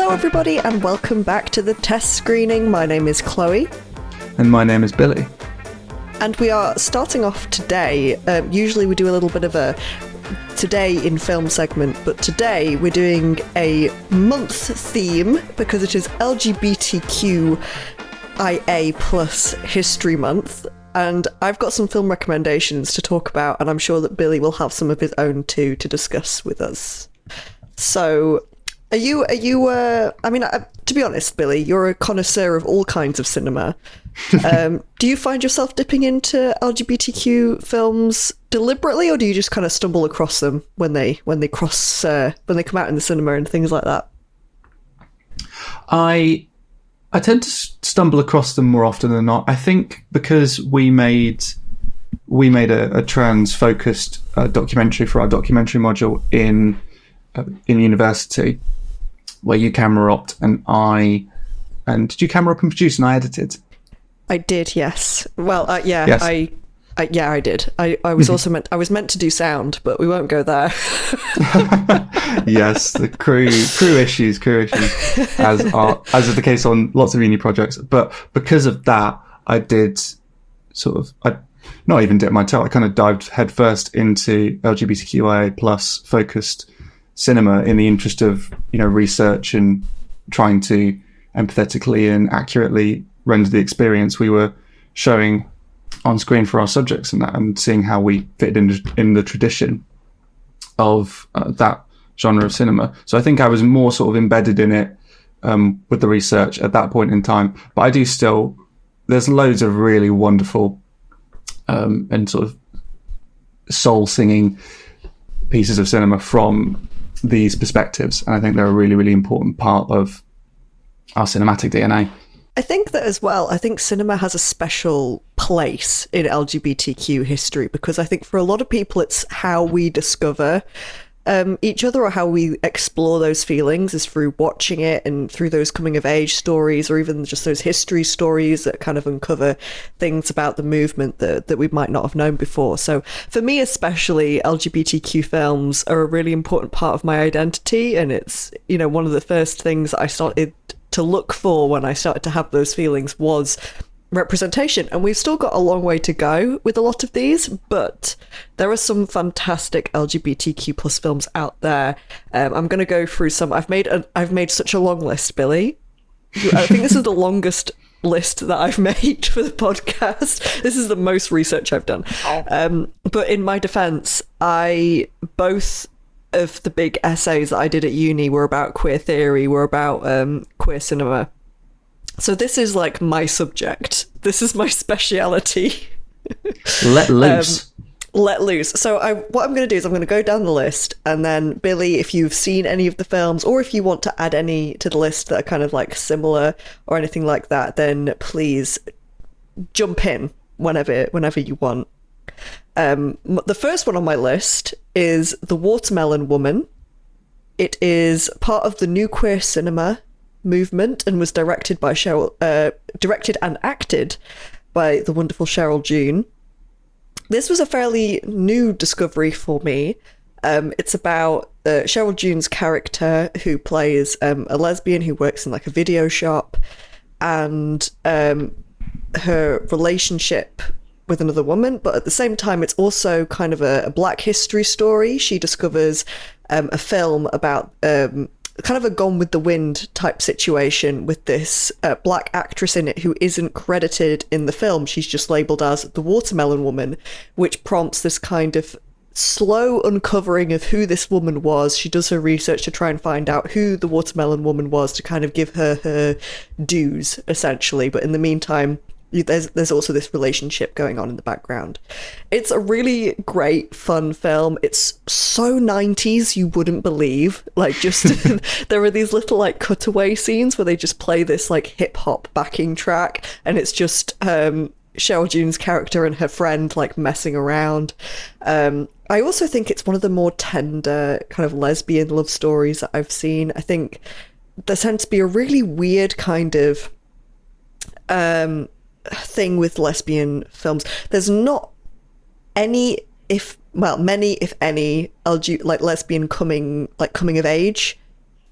Hello everybody and welcome back to the test screening. My name is Chloe. And my name is Billy. And we are starting off today. Usually we do a little bit of a today in film segment, but today we're doing a month theme because it is LGBTQIA plus History Month. And I've got some film recommendations to talk about, and I'm sure that Billy will have some of his own too to discuss with us. So, to be honest, Billy, you're a connoisseur of all kinds of cinema. Do you find yourself dipping into LGBTQ films deliberately, or do you just kind of stumble across them when they come out in the cinema and things like that? I tend to stumble across them more often than not. I think because we made a trans-focused documentary for our documentary module in university, where you camera opt and did you camera up and produce and I edited? I did, yes. Well, yeah, yes. I did. I was also meant to do sound, but we won't go there. Yes, the crew issues, as is the case on lots of uni projects. But because of that, I not even dipped my toe. I kind of dived headfirst into LGBTQIA plus focused cinema in the interest of research and trying to empathetically and accurately render the experience we were showing on screen for our subjects and seeing how we fit in the tradition of that genre of cinema. So I think I was more sort of embedded in it with the research at that point in time. But I do still, there's loads of really wonderful and sort of soul singing pieces of cinema from these perspectives. And I think they're a really, really important part of our cinematic DNA. I think that as well, I think cinema has a special place in LGBTQ history because I think for a lot of people it's how we discover each other or how we explore those feelings is through watching it and through those coming of age stories or even just those history stories that kind of uncover things about the movement that we might not have known before. So for me especially, LGBTQ films are a really important part of my identity, and it's one of the first things I started to look for when I started to have those feelings was representation. And we've still got a long way to go with a lot of these, but there are some fantastic LGBTQ plus films out there. I'm going to go through some. I've made such a long list, Billy. I think this is the longest list that I've made for the podcast. This is the most research I've done. But in my defense, both of the big essays that I did at uni were about queer theory, were about queer cinema. So this is like my subject. This is my speciality. Let loose. Let loose. So what I'm going to do is I'm going to go down the list, and then Billy, if you've seen any of the films, or if you want to add any to the list that are kind of like similar or anything like that, then please jump in whenever you want. The first one on my list is The Watermelon Woman. It is part of the new queer cinema movement and was directed and acted by the wonderful Cheryl June. This was a fairly new discovery for me. It's about Cheryl June's character who plays a lesbian who works in like a video shop, and her relationship with another woman, but at the same time it's also kind of a Black history story. She discovers a film about kind of a Gone with the Wind type situation with this Black actress in it who isn't credited in the film. She's just labelled as the Watermelon Woman, which prompts this kind of slow uncovering of who this woman was. She does her research to try and find out who the Watermelon Woman was to kind of give her dues, essentially. But in the meantime, there's also this relationship going on in the background. It's a really great, fun film. It's so 90s, you wouldn't believe. Like, just there are these little like cutaway scenes where they just play this like hip hop backing track, and it's just Cheryl June's character and her friend like messing around. I also think it's one of the more tender kind of lesbian love stories that I've seen. I think there tends to be a really weird kind of thing with lesbian films. There's not many, if any, lesbian coming of age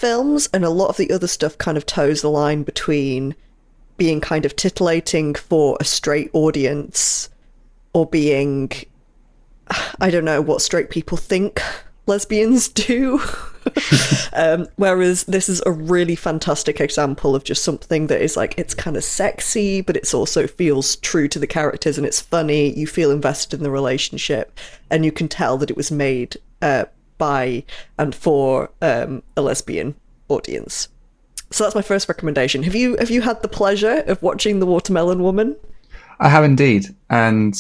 films, and a lot of the other stuff kind of toes the line between being kind of titillating for a straight audience or being, I don't know, what straight people think lesbians do. Whereas this is a really fantastic example of just something that is like, it's kind of sexy, but it's also feels true to the characters, and it's funny. You feel invested in the relationship, and you can tell that it was made by and for a lesbian audience. So that's my first recommendation. Have you had the pleasure of watching The Watermelon Woman? I have indeed, and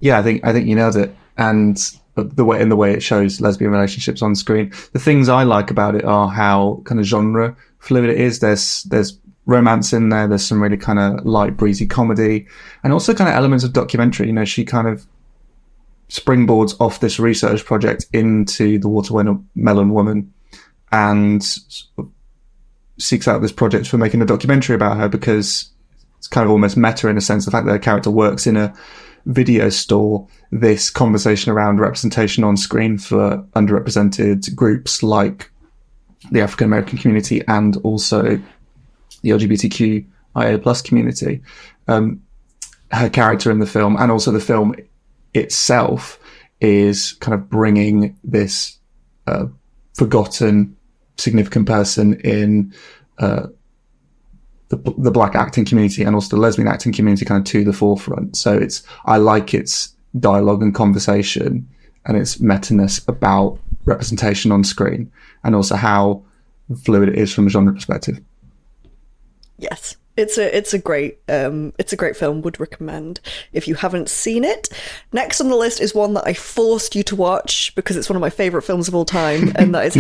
yeah, I think you nailed it. And the way it shows lesbian relationships on screen, the things I like about it are how kind of genre fluid it is. There's romance in there. There's some really kind of light, breezy comedy, and also kind of elements of documentary. You know, she kind of springboards off this research project into The Watermelon Woman, and seeks out this project for making a documentary about her, because it's kind of almost meta in a sense. The fact that her character works in a video store, this conversation around representation on screen for underrepresented groups like the African American community and also the LGBTQIA plus community. Her character in the film, and also the film itself, is kind of bringing this forgotten significant person in the black acting community and also the lesbian acting community kind of to the forefront. So I like its dialogue and conversation and its meta-ness about representation on screen, and also how fluid it is from a genre perspective. Yes. It's a great film. Would recommend if you haven't seen it. Next on the list is one that I forced you to watch because it's one of my favorite films of all time, and that is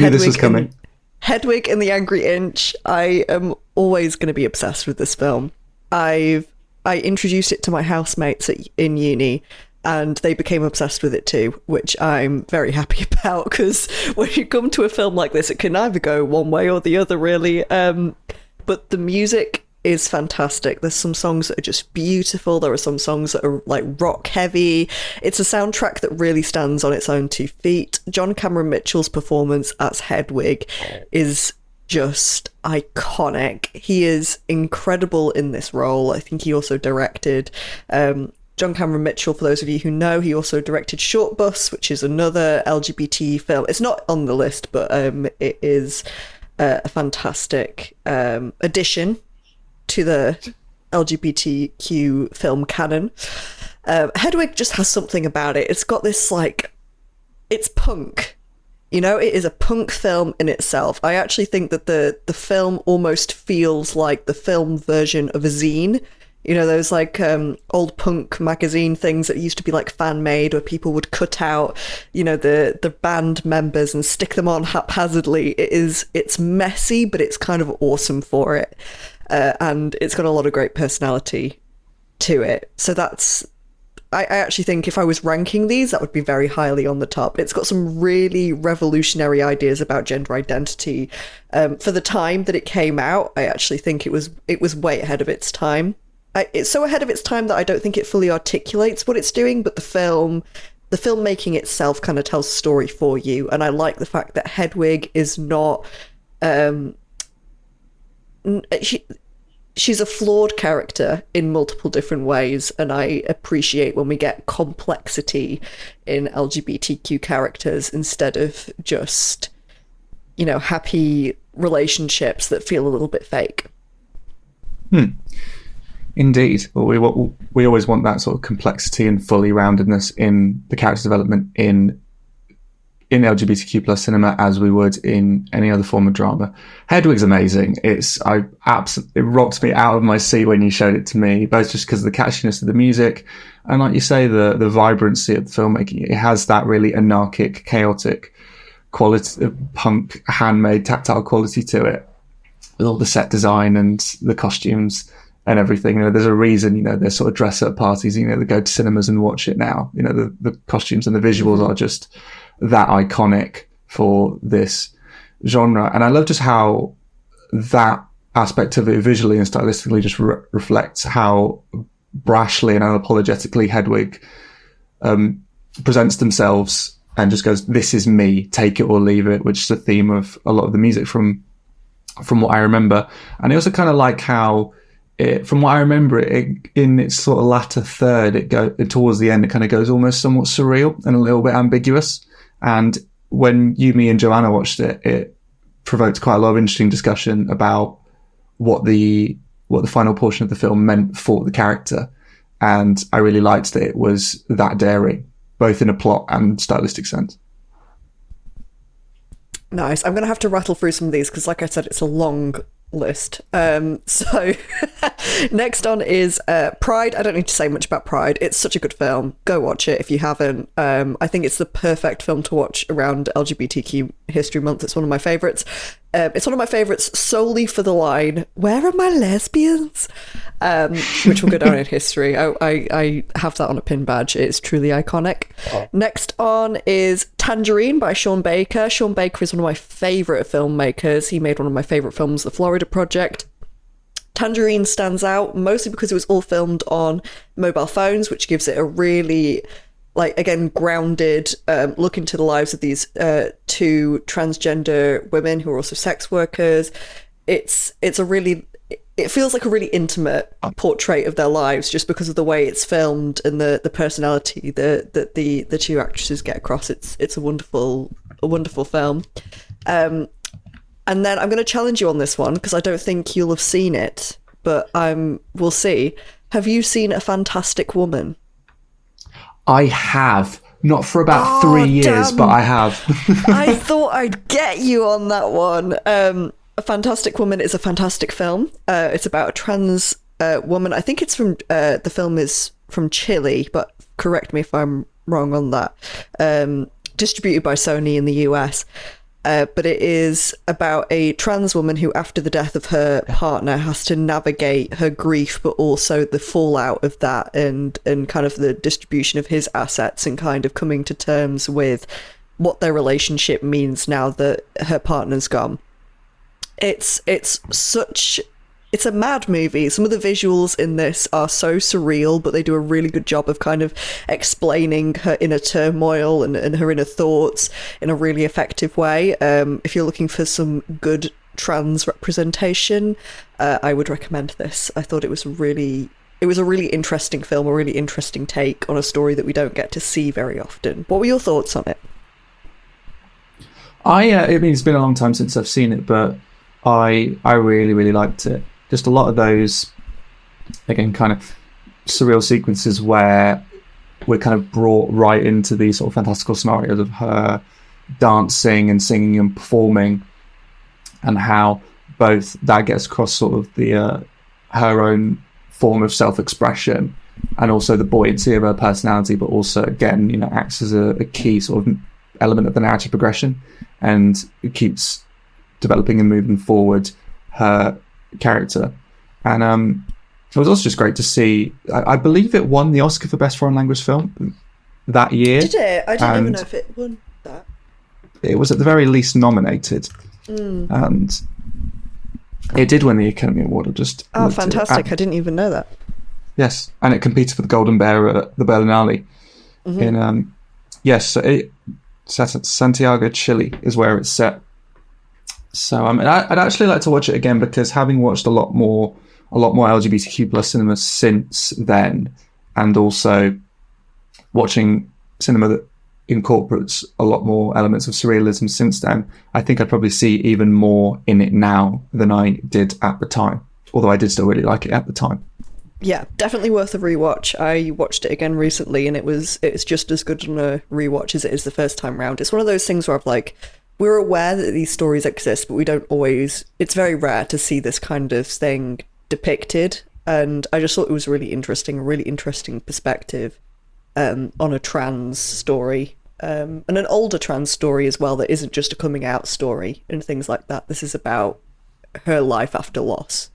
Hedwig and the Angry Inch. I am always going to be obsessed with this film. I introduced it to my housemates in uni, and they became obsessed with it too, which I'm very happy about, because when you come to a film like this, it can either go one way or the other, really. But the music is fantastic. There's some songs that are just beautiful. There are some songs that are like rock heavy. It's a soundtrack that really stands on its own 2 feet. John Cameron Mitchell's performance as Hedwig is just iconic. He is incredible in this role. I think he also directed John Cameron Mitchell, for those of you who know, he also directed Short Bus, which is another LGBT film. It's not on the list, but it is a fantastic addition to the LGBTQ film canon. Hedwig just has something about it. It's got this, like, it's punk. You know, it is a punk film in itself. I actually think that the film almost feels like the film version of a zine. You know, those like old punk magazine things that used to be like fan made, where people would cut out, you know, the band members and stick them on haphazardly. It's messy, but it's kind of awesome for it. And it's got a lot of great personality to it. So I actually think if I was ranking these, that would be very highly on the top. It's got some really revolutionary ideas about gender identity. For the time that it came out, I actually think it was way ahead of its time. It's so ahead of its time that I don't think it fully articulates what it's doing, but the filmmaking itself kind of tells a story for you. And I like the fact that Hedwig is not... she's a flawed character in multiple different ways, and I appreciate when we get complexity in LGBTQ characters instead of just, you know, happy relationships that feel a little bit fake. Indeed. Well, we always want that sort of complexity and fully roundedness in the character development in LGBTQ plus cinema, as we would in any other form of drama. Hedwig's amazing. It rocked me out of my seat when you showed it to me, both just because of the catchiness of the music and, like you say, the vibrancy of the filmmaking. It has that really anarchic, chaotic quality, punk, handmade, tactile quality to it, with all the set design and the costumes and everything. You know, there's a reason, you know, there's sort of dress up parties, you know, they go to cinemas and watch it now. You know, the costumes and the visuals are just that iconic for this genre. And I love just how that aspect of it visually and stylistically just reflects how brashly and unapologetically Hedwig presents themselves and just goes, this is me, take it or leave it, which is the theme of a lot of the music from from what I remember. And I also kind of like how from what I remember, in its sort of latter third, towards the end, it kind of goes almost somewhat surreal and a little bit ambiguous. And when me and Joanna watched it, it provoked quite a lot of interesting discussion about what the final portion of the film meant for the character. And I really liked that it was that daring, both in a plot and stylistic sense. Nice. I'm going to have to rattle through some of these because, like I said, it's a long list. So next on is Pride. I don't need to say much about Pride. It's such a good film. Go watch it if you haven't. I think it's the perfect film to watch around LGBTQ History Month. It's one of my favourites. It's one of my favourites solely for the line, "Where are my lesbians?" Which will go down in history. I have that on a pin badge. It's truly iconic. Oh. Next on is Tangerine by Sean Baker. Sean Baker is one of my favourite filmmakers. He made one of my favourite films, The Florida Project. Tangerine stands out mostly because it was all filmed on mobile phones, which gives it a really, again, grounded look into the lives of these two transgender women who are also sex workers. It feels like a really intimate portrait of their lives just because of the way it's filmed and the personality that the two actresses get across. It's a wonderful film. And then I'm going to challenge you on this one because I don't think you'll have seen it, but we'll see. Have you seen A Fantastic Woman? I have. Not for about 3 years, but I have. I thought I'd get you on that one. A Fantastic Woman is a fantastic film. It's about a trans woman. I think it's from the film is from Chile, but correct me if I'm wrong on that. Distributed by Sony in the US. But it is about a trans woman who, after the death of her partner, has to navigate her grief, but also the fallout of that and kind of the distribution of his assets and kind of coming to terms with what their relationship means now that her partner's gone. It's a mad movie. Some of the visuals in this are so surreal, but they do a really good job of kind of explaining her inner turmoil and her inner thoughts in a really effective way. If you're looking for some good trans representation, I would recommend this. I thought it was a really interesting film, a really interesting take on a story that we don't get to see very often. What were your thoughts on it? I mean, it's been a long time since I've seen it, but I really, really liked it. Just a lot of those, again, kind of surreal sequences where we're kind of brought right into these sort of fantastical scenarios of her dancing and singing and performing, and how both that gets across sort of the her own form of self-expression and also the buoyancy of her personality, but also, again, acts as a key sort of element of the narrative progression, and it keeps developing and moving forward her character. And it was also just great to see. I believe it won the Oscar for Best Foreign Language Film that year. Did it? I didn't even know if it won that. It was at the very least nominated, and it did win the Academy Award. Fantastic! I didn't even know that. Yes, and it competed for the Golden Bear at the Berlinale. In set at Santiago, Chile, is where it's set. So I'd actually like to watch it again, because having watched a lot more LGBTQ plus cinema since then, and also watching cinema that incorporates a lot more elements of surrealism since then, I think I'd probably see even more in it now than I did at the time, although I did still really like it at the time. Yeah, definitely worth a rewatch. I watched it again recently, and it's just as good on a rewatch as it is the first time round. It's one of those things where we're aware that these stories exist, but we don't always. It's very rare to see this kind of thing depicted, and I just thought it was really interesting, a really interesting perspective on a trans story, and an older trans story as well, that isn't just a coming out story and things like that. This is about her life after loss,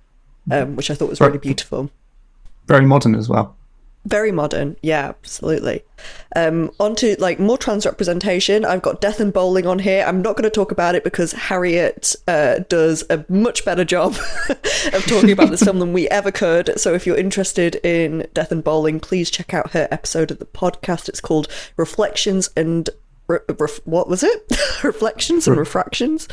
which I thought was really beautiful. Very modern as well. Very modern, yeah, absolutely. On to more trans representation. I've got Death and Bowling on here. I'm not going to talk about it because Harriet does a much better job of talking about this film than we ever could. So if you're interested in Death and Bowling, please check out her episode of the podcast. It's called Reflections and what was it? Reflections and Refractions?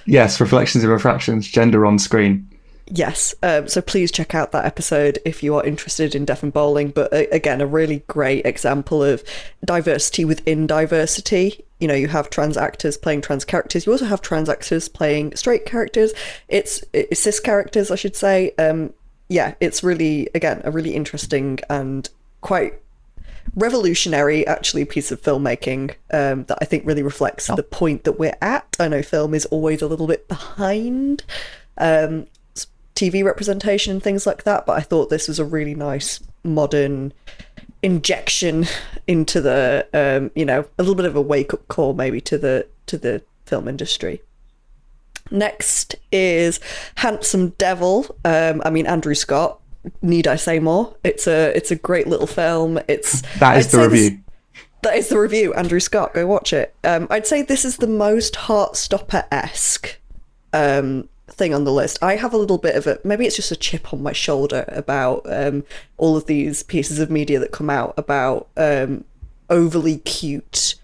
Yes, Reflections and Refractions, Gender on Screen. Yes, so please check out that episode if you are interested in deaf and bowling. But again, a really great example of diversity within diversity. You know, you have trans actors playing trans characters. You also have trans actors playing straight characters. It's cis characters, I should say. Yeah, it's really, again, a really interesting and quite revolutionary, actually, piece of filmmaking that I think really reflects the point that we're at. I know film is always a little bit behind TV representation and things like that, but I thought this was a really nice modern injection into the you know, a little bit of a wake-up call maybe to the film industry. Next is Handsome Devil. I mean, Andrew Scott, need I say more? It's a great little film. That is the review. Andrew Scott, go watch it. I'd say this is the most Heartstopper-esque thing on the list. I have a little bit of maybe it's just a chip on my shoulder about all of these pieces of media that come out about overly cute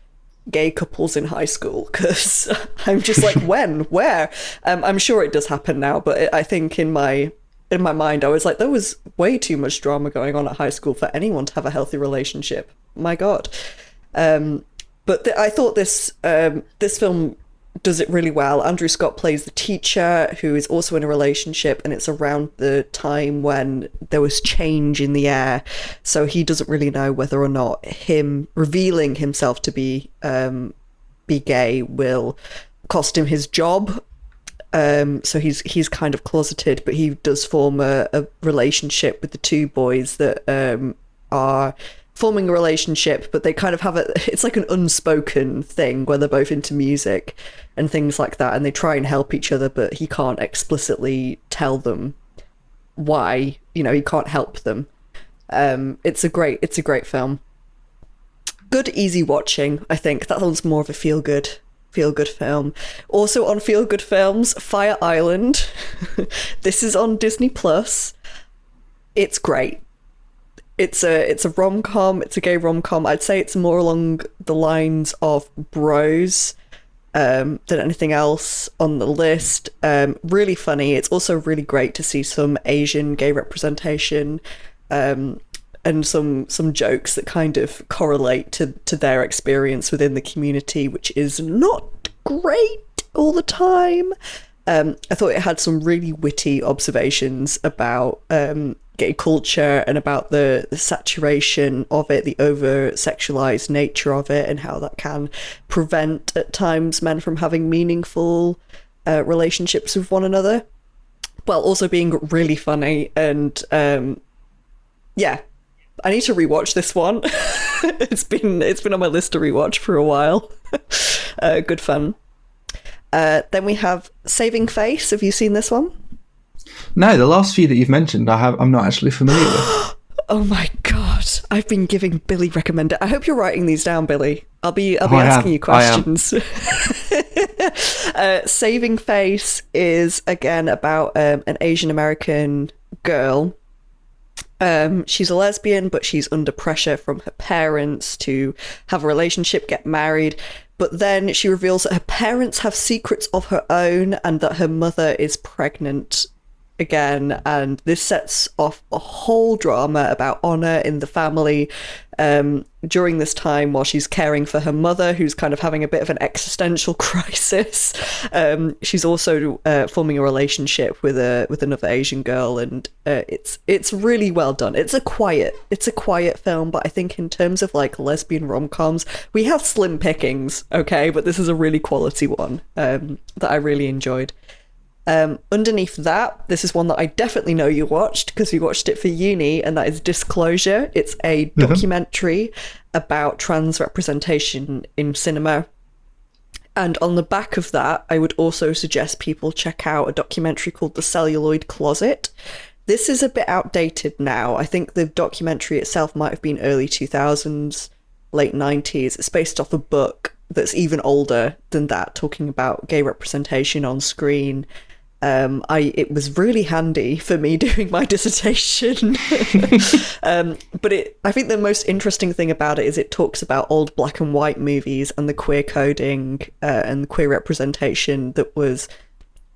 gay couples in high school, because I'm just like, when, where? I'm sure it does happen now, but I think in my mind I was like, there was way too much drama going on at high school for anyone to have a healthy relationship. My God. But I thought this film does it really well. Andrew Scott plays the teacher who is also in a relationship, and it's around the time when there was change in the air, so he doesn't really know whether or not him revealing himself to be gay will cost him his job. So he's kind of closeted, but he does form a relationship with the two boys that are forming a relationship, but they kind of have it's like an unspoken thing where they're both into music and things like that, and they try and help each other, but he can't explicitly tell them why, you know, he can't help them. It's a great film. Good, easy watching. I think that one's more of a feel good film. Also on feel good films, Fire Island. This is on Disney Plus. It's great. It's a rom-com. It's a gay rom-com. I'd say it's more along the lines of Bros than anything else on the list. Really funny. It's also really great to see some Asian gay representation and some jokes that kind of correlate to their experience within the community, which is not great all the time. I thought it had some really witty observations about gay culture and about the saturation of it, the over-sexualized nature of it, and how that can prevent at times men from having meaningful relationships with one another, while also being really funny. And yeah, I need to rewatch this one. It's been on my list to rewatch for a while. Good fun. Then we have Saving Face. Have you seen this one? No, the last few that you've mentioned, I'm not actually familiar with. Oh my God, I've been giving Billy recommend. I hope you're writing these down, Billy. I'll be asking you questions. Saving Face is again about an Asian American girl. She's a lesbian, but she's under pressure from her parents to have a relationship, get married. But then she reveals that her parents have secrets of her own and that her mother is pregnant again. And this sets off a whole drama about honor in the family during this time while she's caring for her mother, who's kind of having a bit of an existential crisis. She's also forming a relationship with another Asian girl, and it's really well done. It's a quiet film, but I think in terms of like lesbian rom-coms, we have slim pickings, okay, but this is a really quality one that I really enjoyed. Underneath that, this is one that I definitely know you watched because you watched it for uni, and that is Disclosure. It's a documentary about trans representation in cinema. And on the back of that, I would also suggest people check out a documentary called The Celluloid Closet. This is a bit outdated now. I think the documentary itself might have been early 2000s, late 90s. It's based off a book that's even older than that, talking about gay representation on screen. It was really handy for me doing my dissertation. But I think the most interesting thing about it is it talks about old black and white movies and the queer coding and queer representation that was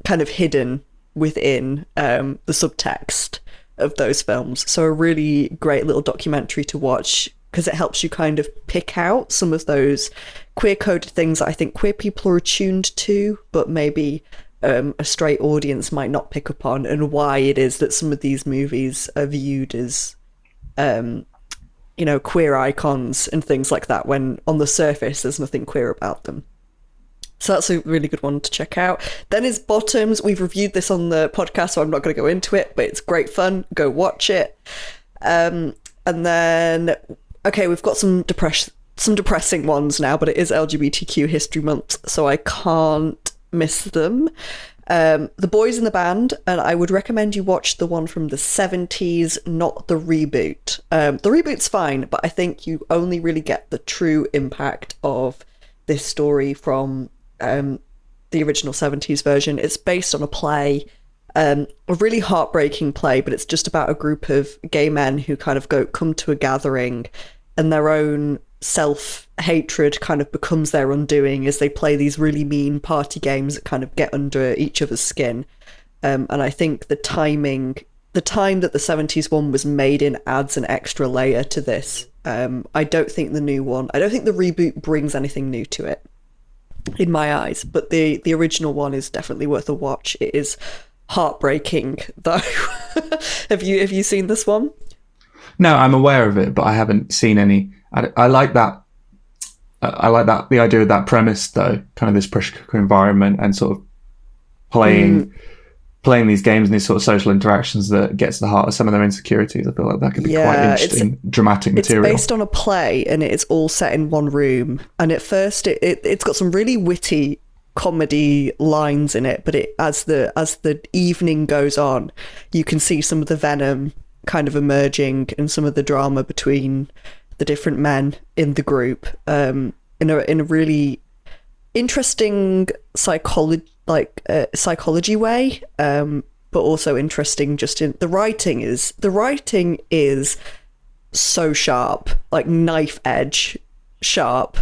kind of hidden within the subtext of those films. So a really great little documentary to watch, because it helps you kind of pick out some of those queer coded things that I think queer people are attuned to, but maybe a straight audience might not pick up on, and why it is that some of these movies are viewed as queer icons and things like that, when on the surface there's nothing queer about them. So that's a really good one to check out. Then is Bottoms. We've reviewed this on the podcast, so I'm not going to go into it, but it's great fun. Go watch it. And then, okay, we've got some depressing ones now, but it is LGBTQ History Month, so I can't miss them. The Boys in the Band, and I would recommend you watch the one from the 70s, not the reboot. The reboot's fine, but I think you only really get the true impact of this story from the original 70s version. It's based on a play, a really heartbreaking play, but it's just about a group of gay men who kind of come to a gathering, and their own self-hatred kind of becomes their undoing as they play these really mean party games that kind of get under each other's skin. And I think the time that the 70s one was made in adds an extra layer to this. I don't think the reboot brings anything new to it, in my eyes, but the original one is definitely worth a watch. It is heartbreaking, though. Have you seen this one? No, I'm aware of it, but I haven't seen any. I like that. I like that, the idea of that premise, though, kind of this pressure cooker environment and sort of playing these games and these sort of social interactions that gets to the heart of some of their insecurities. I feel like that could be quite interesting, dramatic material. It's based on a play, and it's all set in one room. And at first, it's got some really witty comedy lines in it, but as the evening goes on, you can see some of the venom kind of emerging and some of the drama between the different men in the group, in a really interesting psychology way, but also interesting just in the writing is so sharp, like knife edge sharp.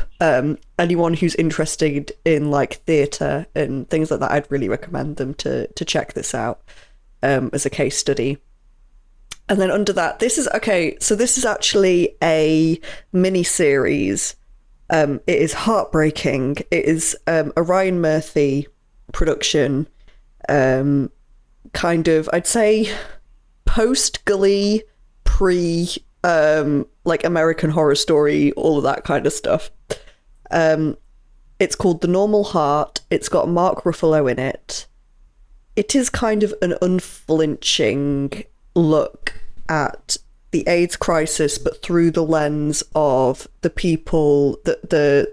Anyone who's interested in like theatre and things like that, I'd really recommend them to check this out as a case study. And then under that, this is actually a mini-series. It is heartbreaking. It is a Ryan Murphy production, kind of, I'd say, post-Glee, like American Horror Story, all of that kind of stuff. It's called The Normal Heart. It's got Mark Ruffalo in it. It is kind of an unflinching look at the AIDS crisis, but through the lens of the people, the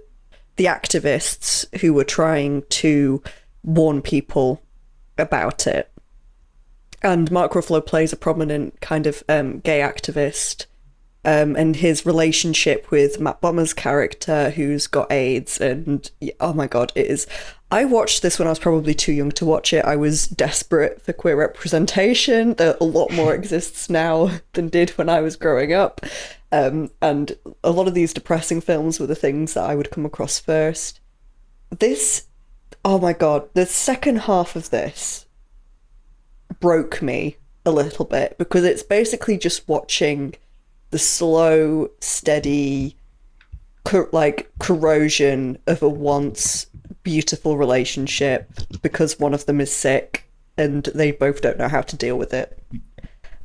activists who were trying to warn people about it. And Mark Ruffalo plays a prominent kind of gay activist, and his relationship with Matt Bomer's character, who's got AIDS. And oh my god, it is. I watched this when I was probably too young to watch it. I was desperate for queer representation. A lot more exists now than did when I was growing up. And a lot of these depressing films were the things that I would come across first. This, oh my god, the second half of this broke me a little bit, because it's basically just watching the slow, steady, corrosion of a once beautiful relationship because one of them is sick and they both don't know how to deal with it.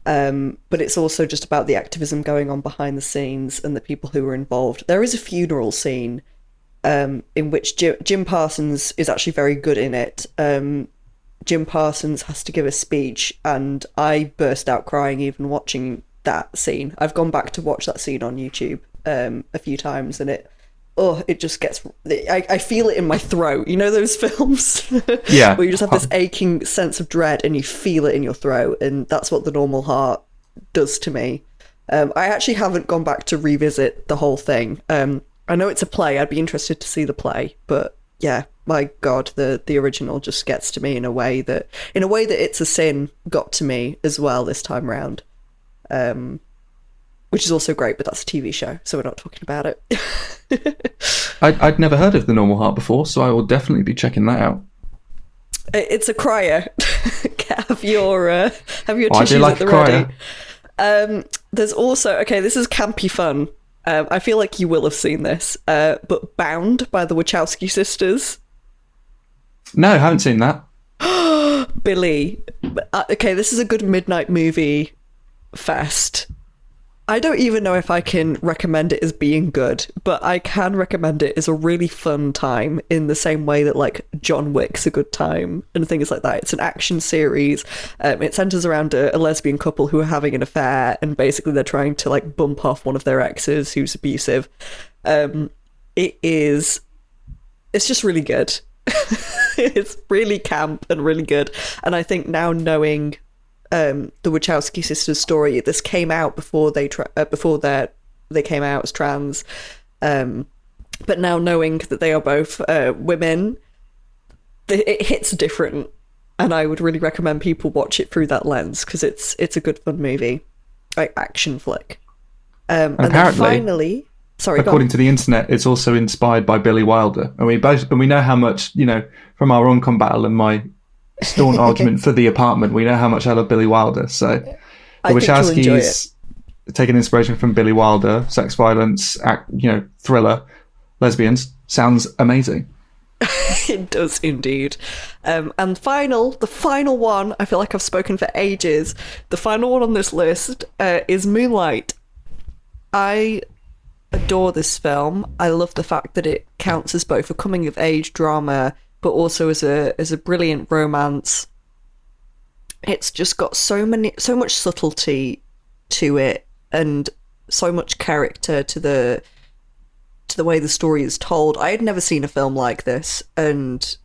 But it's also just about the activism going on behind the scenes and the people who were involved. There is a funeral scene in which Jim Parsons is actually very good in it. Jim Parsons has to give a speech, and I burst out crying even watching that scene. I've gone back to watch that scene on YouTube a few times, and it just gets, I feel it in my throat. You know those films? Yeah. Where you just have this aching sense of dread and you feel it in your throat, and that's what The Normal Heart does to me. I actually haven't gone back to revisit the whole thing. I know it's a play. I'd be interested to see the play, but yeah, my God, the original just gets to me in a way that It's a Sin got to me as well this time round. Which is also great, but that's a TV show, so we're not talking about it. I'd never heard of The Normal Heart before, so I will definitely be checking that out. It's a crier. have your tissues I do like at the a crier. ready. There's also, okay, this is campy fun. I feel like you will have seen this, but Bound by the Wachowski sisters. No, I haven't seen that. Billy. Okay, this is a good midnight movie fest. I don't even know if I can recommend it as being good, but I can recommend it as a really fun time in the same way that, like, John Wick's a good time and things like that. It's an action series. It centers around a lesbian couple who are having an affair, and basically they're trying to, like, bump off one of their exes who's abusive. It's just really good. It's really camp and really good. And I think now knowing the Wachowski sisters' story, this came out before they came out as trans, but now knowing that they are both women, it hits different, and I would really recommend people watch it through that lens, because it's a good fun movie, like action flick. And then finally, sorry, according to the internet, it's also inspired by Billy Wilder, and we know how much, from our on-com battle and my staunch argument for The Apartment, we know how much I love Billy Wilder. So the Wachowskis taking inspiration from Billy Wilder, sex violence, thriller, lesbians, sounds amazing. It does indeed. And the final one, I feel like I've spoken for ages, the final one on this list is Moonlight. I adore this film. I love the fact that it counts as both a coming of age drama but also as a brilliant romance. It's just got so much subtlety to it, and so much character to the way the story is told. I had never seen a film like this, and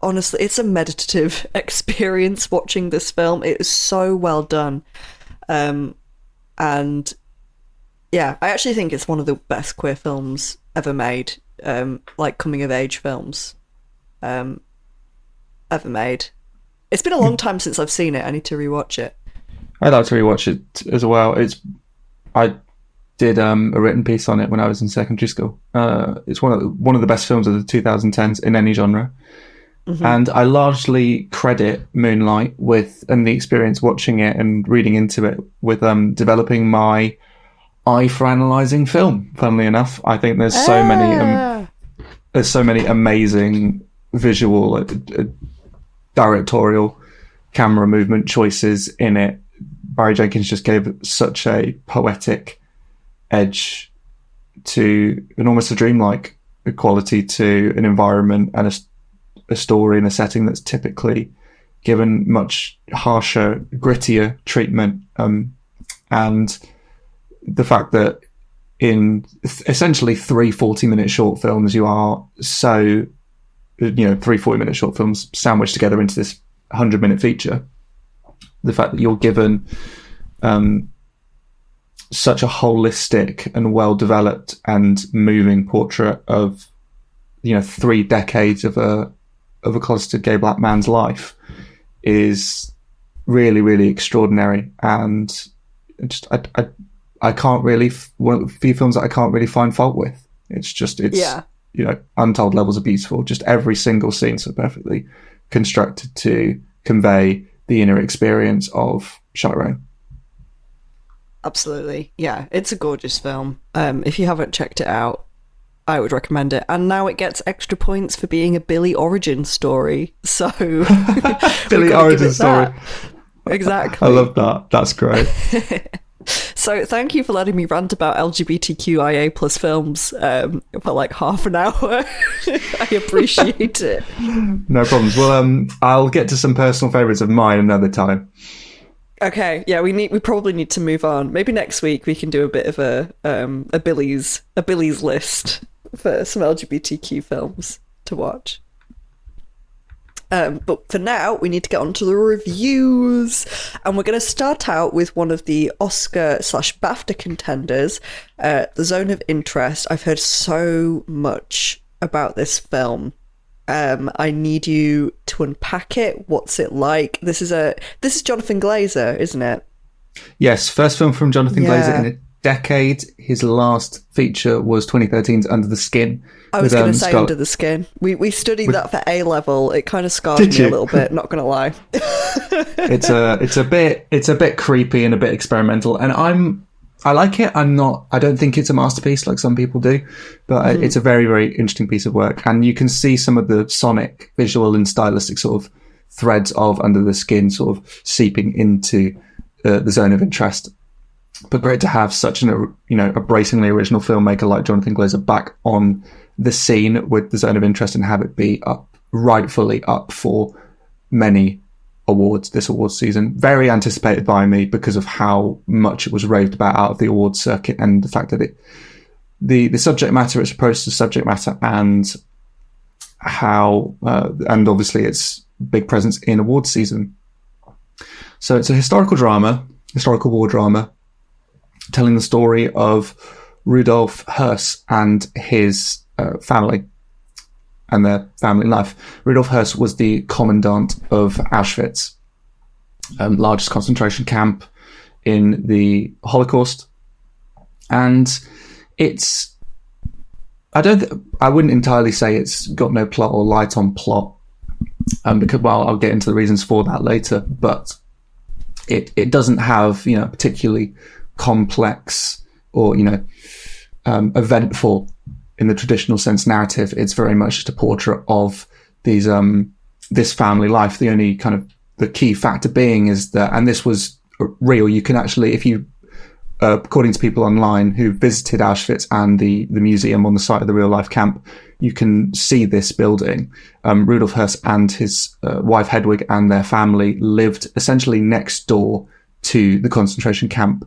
honestly, it's a meditative experience watching this film. It is so well done, and yeah, I actually think it's one of the best queer films ever made, like coming of age films ever made. It's been a long time since I've seen it. I need to rewatch it. I'd like to rewatch it as well. I did a written piece on it when I was in secondary school. It's one of the best films of the 2010s in any genre. Mm-hmm. And I largely credit Moonlight and the experience watching it and reading into it with developing my eye for analysing film. Funnily enough, I think there's so many amazing visual, directorial, camera movement choices in it. Barry Jenkins just gave such a poetic edge to, and almost a dreamlike quality to, an environment and a story and a setting that's typically given much harsher, grittier treatment. And the fact that in essentially 3 40-minute short films, you are so, 3 40-minute short films sandwiched together into this 100-minute feature. The fact that you're given such a holistic and well-developed and moving portrait of, 3 decades of a closeted gay black man's life is really, really extraordinary. And just I can't really, one of the few films that I can't really find fault with. Untold levels of beautiful. Just every single scene so perfectly constructed to convey the inner experience of Chiron. Absolutely. Yeah, it's a gorgeous film. If you haven't checked it out, I would recommend it. And now it gets extra points for being a Billy origin story. So Billy origin story. Exactly. I love that. That's great. So thank you for letting me rant about LGBTQIA plus films for like half an hour. I appreciate it. No problems. Well, I'll get to some personal favourites of mine another time. Okay, yeah, we probably need to move on. Maybe next week we can do a bit of a Billy's list for some LGBTQ films to watch. But for now, we need to get on to the reviews. And we're going to start out with one of the Oscar/BAFTA contenders, The Zone of Interest. I've heard so much about this film. I need you to unpack it. What's it like? This is Jonathan Glazer, isn't it? Yes, first film from Jonathan Yeah. Glazer in a decade. His last feature was 2013's Under the Skin. I was going to say Under the Skin. We studied that for A level. It kind of scarred Did me you? a little bit. Not going to lie. It's a bit creepy and a bit experimental, and I like it. I don't think it's a masterpiece like some people do, but it's a very, very interesting piece of work. And you can see some of the sonic, visual and stylistic sort of threads of Under the Skin sort of seeping into the zone of interest. But great to have such a bracingly original filmmaker like Jonathan Glazer back on the scene with the zone of interest and have it be rightfully up for many awards this awards season. Very anticipated by me because of how much it was raved about out of the awards circuit, and the fact that the subject matter, its approach to subject matter, and how and obviously its big presence in awards season. So it's a historical war drama, telling the story of Rudolf Höss and his family and their family life. Rudolf Höss was the commandant of Auschwitz, largest concentration camp in the Holocaust. And I wouldn't entirely say it's got no plot or light on plot, because, well, I'll get into the reasons for that later, but it doesn't have, particularly complex or, eventful in the traditional sense narrative. It's very much just a portrait of this family life. The only kind of the key factor being is that, and this was real, you can actually, if you, according to people online who visited Auschwitz and the museum on the site of the real life camp, you can see this building. Rudolf Höss and his wife Hedwig and their family lived essentially next door to the concentration camp.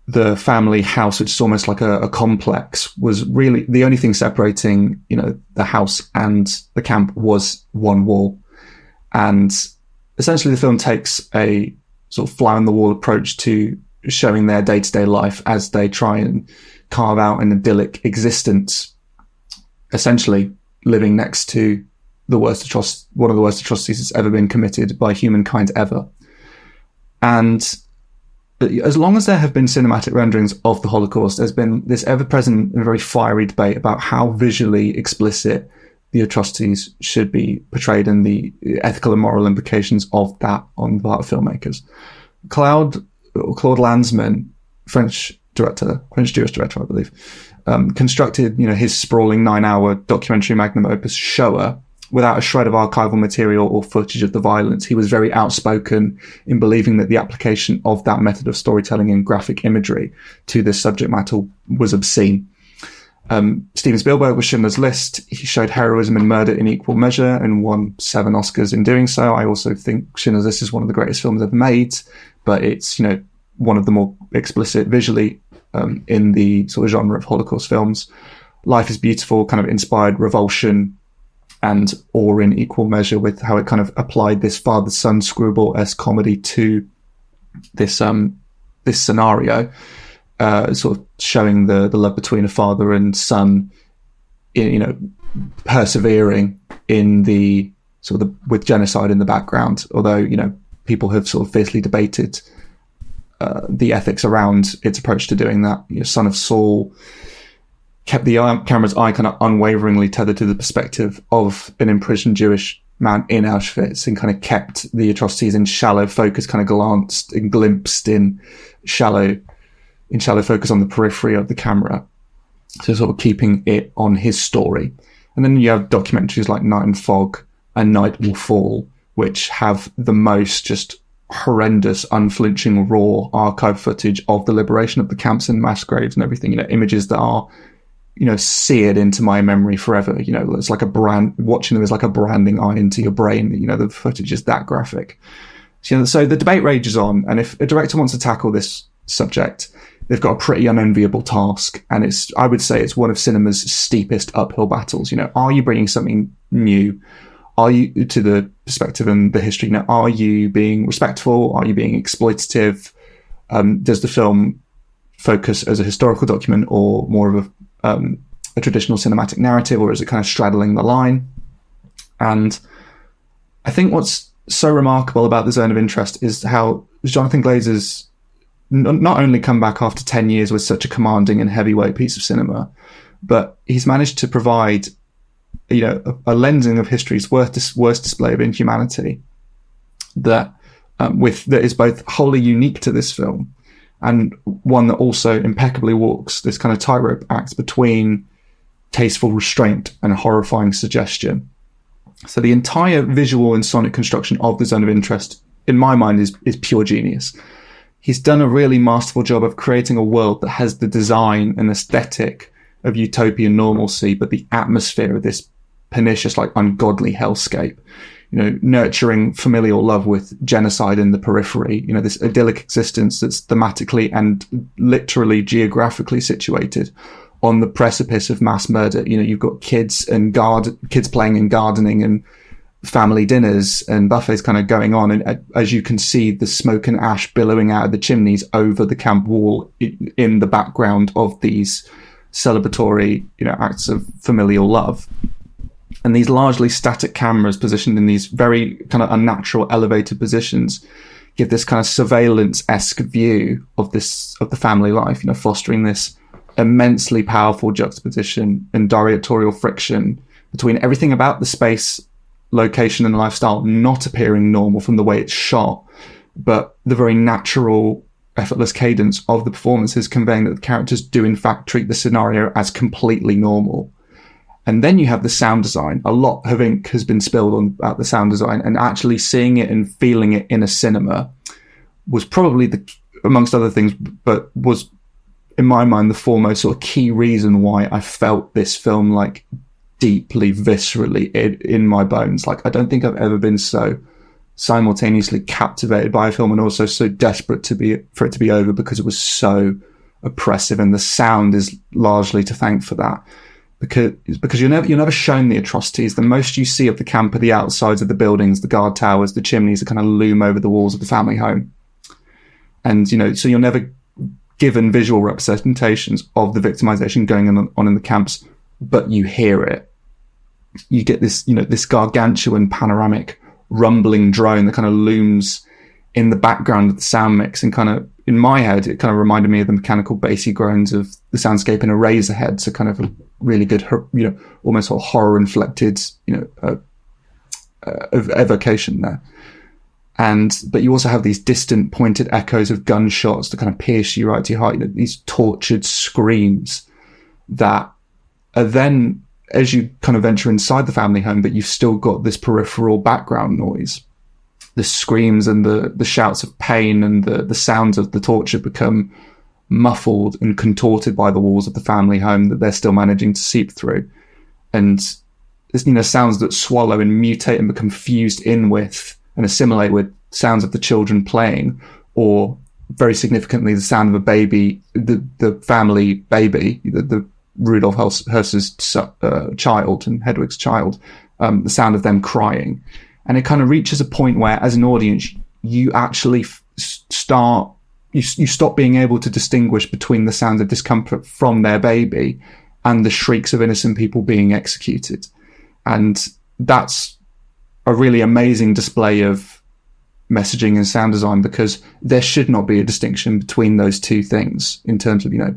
The family house, which is almost like a complex, was really the only thing separating, the house and the camp was one wall. And essentially the film takes a sort of fly on the wall approach to showing their day-to-day life as they try and carve out an idyllic existence, essentially living next to one of the worst atrocities that's ever been committed by humankind ever. And as long as there have been cinematic renderings of the Holocaust, there's been this ever-present and very fiery debate about how visually explicit the atrocities should be portrayed and the ethical and moral implications of that on the part of filmmakers. Claude Lanzmann, French Jewish director, I believe, constructed, his sprawling 9-hour documentary magnum opus Shoah without a shred of archival material or footage of the violence. He was very outspoken in believing that the application of that method of storytelling and graphic imagery to this subject matter was obscene. Steven Spielberg was Schindler's List. He showed heroism and murder in equal measure and won 7 Oscars in doing so. I also think Schindler's List is one of the greatest films ever made, but it's, one of the more explicit visually in the sort of genre of Holocaust films. Life is Beautiful kind of inspired revulsion and awe in equal measure with how it kind of applied this father-son screwball-esque comedy to this scenario. Sort of showing the love between a father and son, persevering in the sort of with genocide in the background. Although people have sort of fiercely debated the ethics around its approach to doing that. Son of Saul kept the camera's eye kind of unwaveringly tethered to the perspective of an imprisoned Jewish man in Auschwitz, and kind of kept the atrocities in shallow focus, kind of glanced and glimpsed in shallow focus on the periphery of the camera. So sort of keeping it on his story. And then you have documentaries like Night and Fog and Night Will Fall, which have the most just horrendous, unflinching, raw archive footage of the liberation of the camps and mass graves and everything. Images that are, seared into my memory forever. It's like watching them is like a branding iron to your brain. The footage is that graphic. So the debate rages on. And if a director wants to tackle this subject, they've got a pretty unenviable task, and I would say it's one of cinema's steepest uphill battles. Are you bringing something new? Are you to the perspective and the history? Are you being respectful? Are you being exploitative? Does the film focus as a historical document or more of a traditional cinematic narrative, or is it kind of straddling the line? And I think what's so remarkable about The Zone of Interest is how Jonathan Glazer's not only come back after 10 years with such a commanding and heavyweight piece of cinema, but he's managed to provide, you know, a lensing of history's worst display of inhumanity that is both wholly unique to this film, and one that also impeccably walks this kind of tightrope act between tasteful restraint and horrifying suggestion. So the entire visual and sonic construction of The Zone of Interest, in my mind, is pure genius. He's done a really masterful job of creating a world that has the design and aesthetic of utopian normalcy, but the atmosphere of this pernicious, like ungodly hellscape. You know, nurturing familial love with genocide in the periphery, you know, this idyllic existence that's thematically and literally geographically situated on the precipice of mass murder. You know, you've got kids playing and gardening and family dinners and buffets kind of going on. And as you can see, the smoke and ash billowing out of the chimneys over the camp wall in the background of these celebratory, you know, acts of familial love. And these largely static cameras positioned in these very kind of unnatural elevated positions give this kind of surveillance-esque view of the family life, you know, fostering this immensely powerful juxtaposition and directorial friction between everything about the space, location, and lifestyle not appearing normal from the way it's shot, but the very natural, effortless cadence of the performances conveying that the characters do in fact treat the scenario as completely normal. And then you have the sound design. A lot of ink has been spilled about the sound design, and actually seeing it and feeling it in a cinema was probably amongst other things, but was, in my mind, the foremost sort of key reason why I felt this film like deeply, viscerally in my bones. Like, I don't think I've ever been so simultaneously captivated by a film and also so desperate for it to be over, because it was so oppressive, and the sound is largely to thank for that. Because you're never shown the atrocities. The most you see of the camp are the outsides of the buildings, the guard towers, the chimneys that kind of loom over the walls of the family home. And, you know, so you're never given visual representations of the victimization going on in the camps, but you hear it. You get this, you know, this gargantuan panoramic rumbling drone that kind of looms in the background of the sound mix, and kind of, in my head, it kind of reminded me of the mechanical bassy groans of the soundscape in Eraserhead. So kind of a really good, you know, almost sort of horror inflected, you know, evocation there. But you also have these distant pointed echoes of gunshots that kind of pierce you right to your heart. You know, these tortured screams that are then, as you kind of venture inside the family home, but you've still got this peripheral background noise. The screams and the shouts of pain and the sounds of the torture become muffled and contorted by the walls of the family home that they're still managing to seep through. And there's, you know, sounds that swallow and mutate and become fused in with and assimilate with sounds of the children playing, or very significantly the sound of a baby, the family baby, the Rudolf Höss's child and Hedwig's child, the sound of them crying. And it kind of reaches a point where, as an audience, you actually stop being able to distinguish between the sounds of discomfort from their baby and the shrieks of innocent people being executed. And that's a really amazing display of messaging and sound design, because there should not be a distinction between those two things in terms of, you know,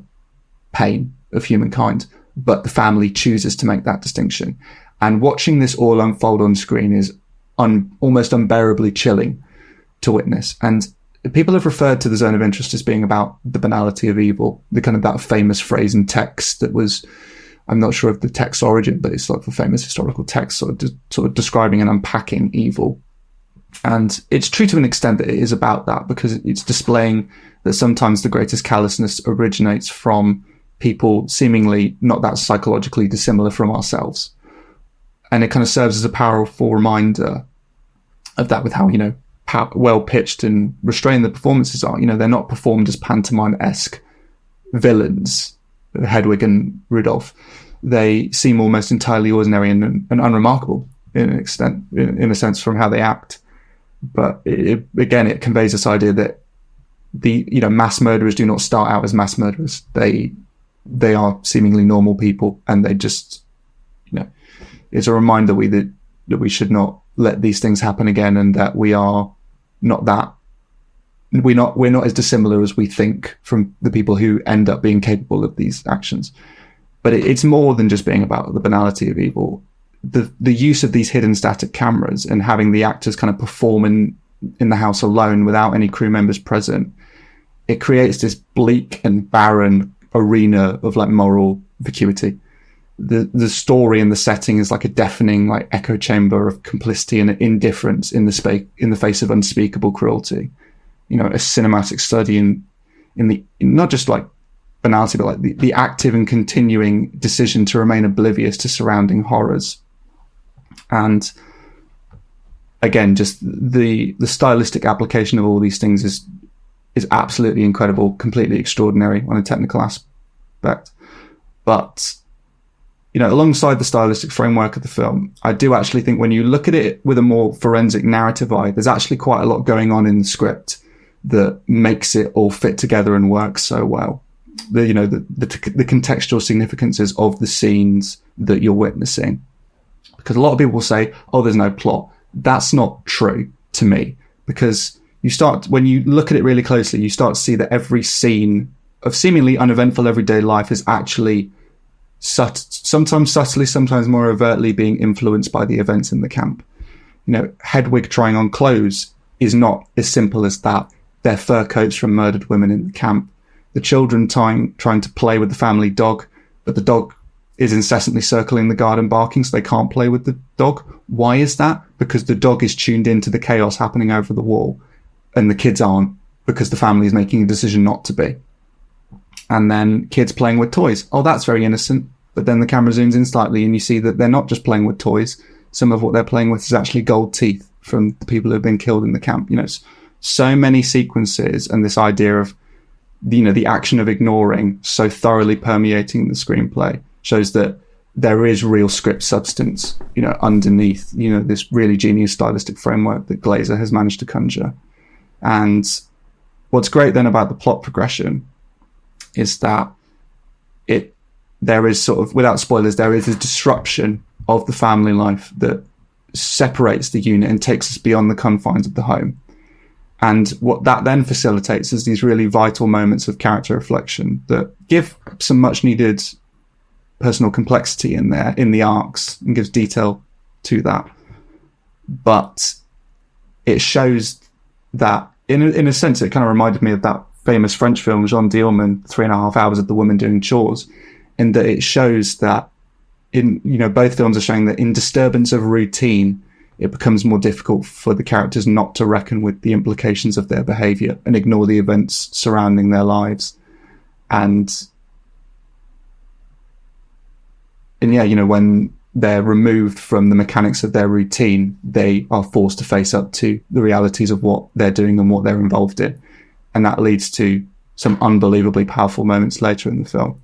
pain of humankind, but the family chooses to make that distinction. And watching this all unfold on screen is almost unbearably chilling to witness. And people have referred to The Zone of Interest as being about the banality of evil, the kind of that famous phrase in text that was, I'm not sure of the text's origin, but it's like the famous historical text sort of describing and unpacking evil. And it's true to an extent that it is about that, because it's displaying that sometimes the greatest callousness originates from people seemingly not that psychologically dissimilar from ourselves. And it kind of serves as a powerful reminder of that, with how, you know, well pitched and restrained the performances are. You know, they're not performed as pantomime-esque villains, Hedwig and Rudolf. They seem almost entirely ordinary and unremarkable in a sense from how they act. But it conveys this idea that the, you know, mass murderers do not start out as mass murderers. They they are seemingly normal people, and they just, it's a reminder that we should not let these things happen again, and that we're not as dissimilar as we think from the people who end up being capable of these actions. But it's more than just being about the banality of evil. The use of these hidden static cameras and having the actors kind of perform in the house alone without any crew members present, it creates this bleak and barren arena of like moral vacuity. The story and the setting is like a deafening like echo chamber of complicity and indifference in the face of unspeakable cruelty. A cinematic study in not just like banality, but like the active and continuing decision to remain oblivious to surrounding horrors. And again, just the stylistic application of all these things is absolutely incredible, completely extraordinary on a technical aspect. But alongside the stylistic framework of the film, I do actually think when you look at it with a more forensic narrative eye, there's actually quite a lot going on in the script that makes it all fit together and work so well. The contextual significances of the scenes that you're witnessing. Because a lot of people will say, oh, there's no plot. That's not true to me, because when you look at it really closely, you start to see that every scene of seemingly uneventful everyday life is actually sometimes subtly, sometimes more overtly being influenced by the events in the camp. Hedwig trying on clothes is not as simple as that. They're fur coats from murdered women in the camp. The children trying to play with the family dog, but the dog is incessantly circling the garden barking, so they can't play with the dog. Why is that? Because the dog is tuned into the chaos happening over the wall, and the kids aren't, because the family is making a decision not to be. And then kids playing with toys. Oh, that's very innocent. But then the camera zooms in slightly and you see that they're not just playing with toys. Some of what they're playing with is actually gold teeth from the people who have been killed in the camp. So many sequences, and this idea of, the action of ignoring so thoroughly permeating the screenplay shows that there is real script substance, underneath, this really genius stylistic framework that Glazer has managed to conjure. And what's great then about the plot progression is that there is sort of, without spoilers, there is a disruption of the family life that separates the unit and takes us beyond the confines of the home. And what that then facilitates is these really vital moments of character reflection that give some much needed personal complexity in the arcs and gives detail to that. But it shows that, in a sense, it kind of reminded me of that famous French film, Jean Dielman, 3.5 hours of the woman doing chores, in that it shows that both films are showing that in disturbance of routine, it becomes more difficult for the characters not to reckon with the implications of their behavior and ignore the events surrounding their lives. And when they're removed from the mechanics of their routine, they are forced to face up to the realities of what they're doing and what they're involved in. And that leads to some unbelievably powerful moments later in the film.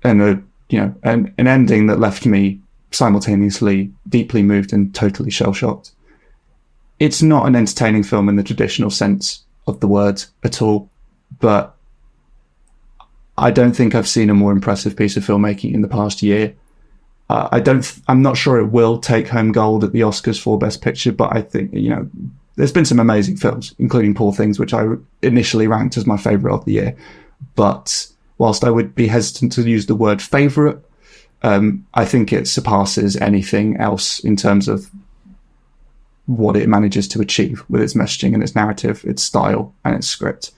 And an ending that left me simultaneously deeply moved and totally shell-shocked. It's not an entertaining film in the traditional sense of the word at all, but I don't think I've seen a more impressive piece of filmmaking in the past year. I'm not sure it will take home gold at the Oscars for Best Picture, but I think, there's been some amazing films, including Poor Things, which I initially ranked as my favourite of the year. But whilst I would be hesitant to use the word favourite, I think it surpasses anything else in terms of what it manages to achieve with its messaging and its narrative, its style and its script.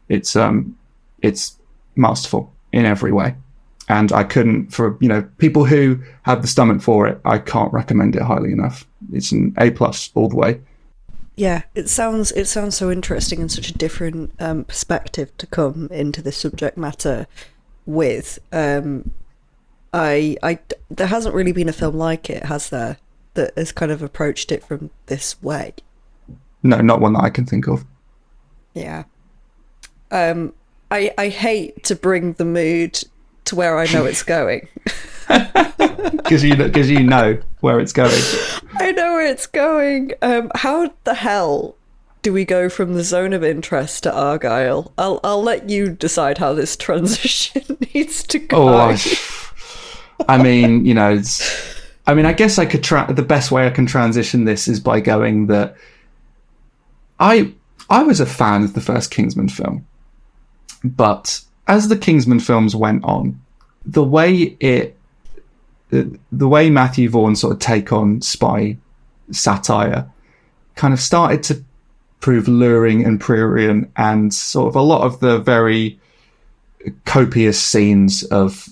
It's masterful in every way. And I couldn't, for people who have the stomach for it, I can't recommend it highly enough. It's an A+ all the way. Yeah, it sounds so interesting and such a different perspective to come into this subject matter with. There hasn't really been a film like it, has there, that has kind of approached it from this way? No, not one that I can think of. Yeah. I hate to bring the mood to where I know it's going. Because you know where it's going. I know where it's going. How the hell do we go from the zone of interest to Argylle? I'll let you decide how this transition needs to go. I mean, you know, I guess I could the best way I can transition this is by going that I was a fan of the first Kingsman film, but as the Kingsman films went on, the way Matthew Vaughn sort of take on spy satire kind of started to prove luring and prurient, and sort of a lot of the very copious scenes of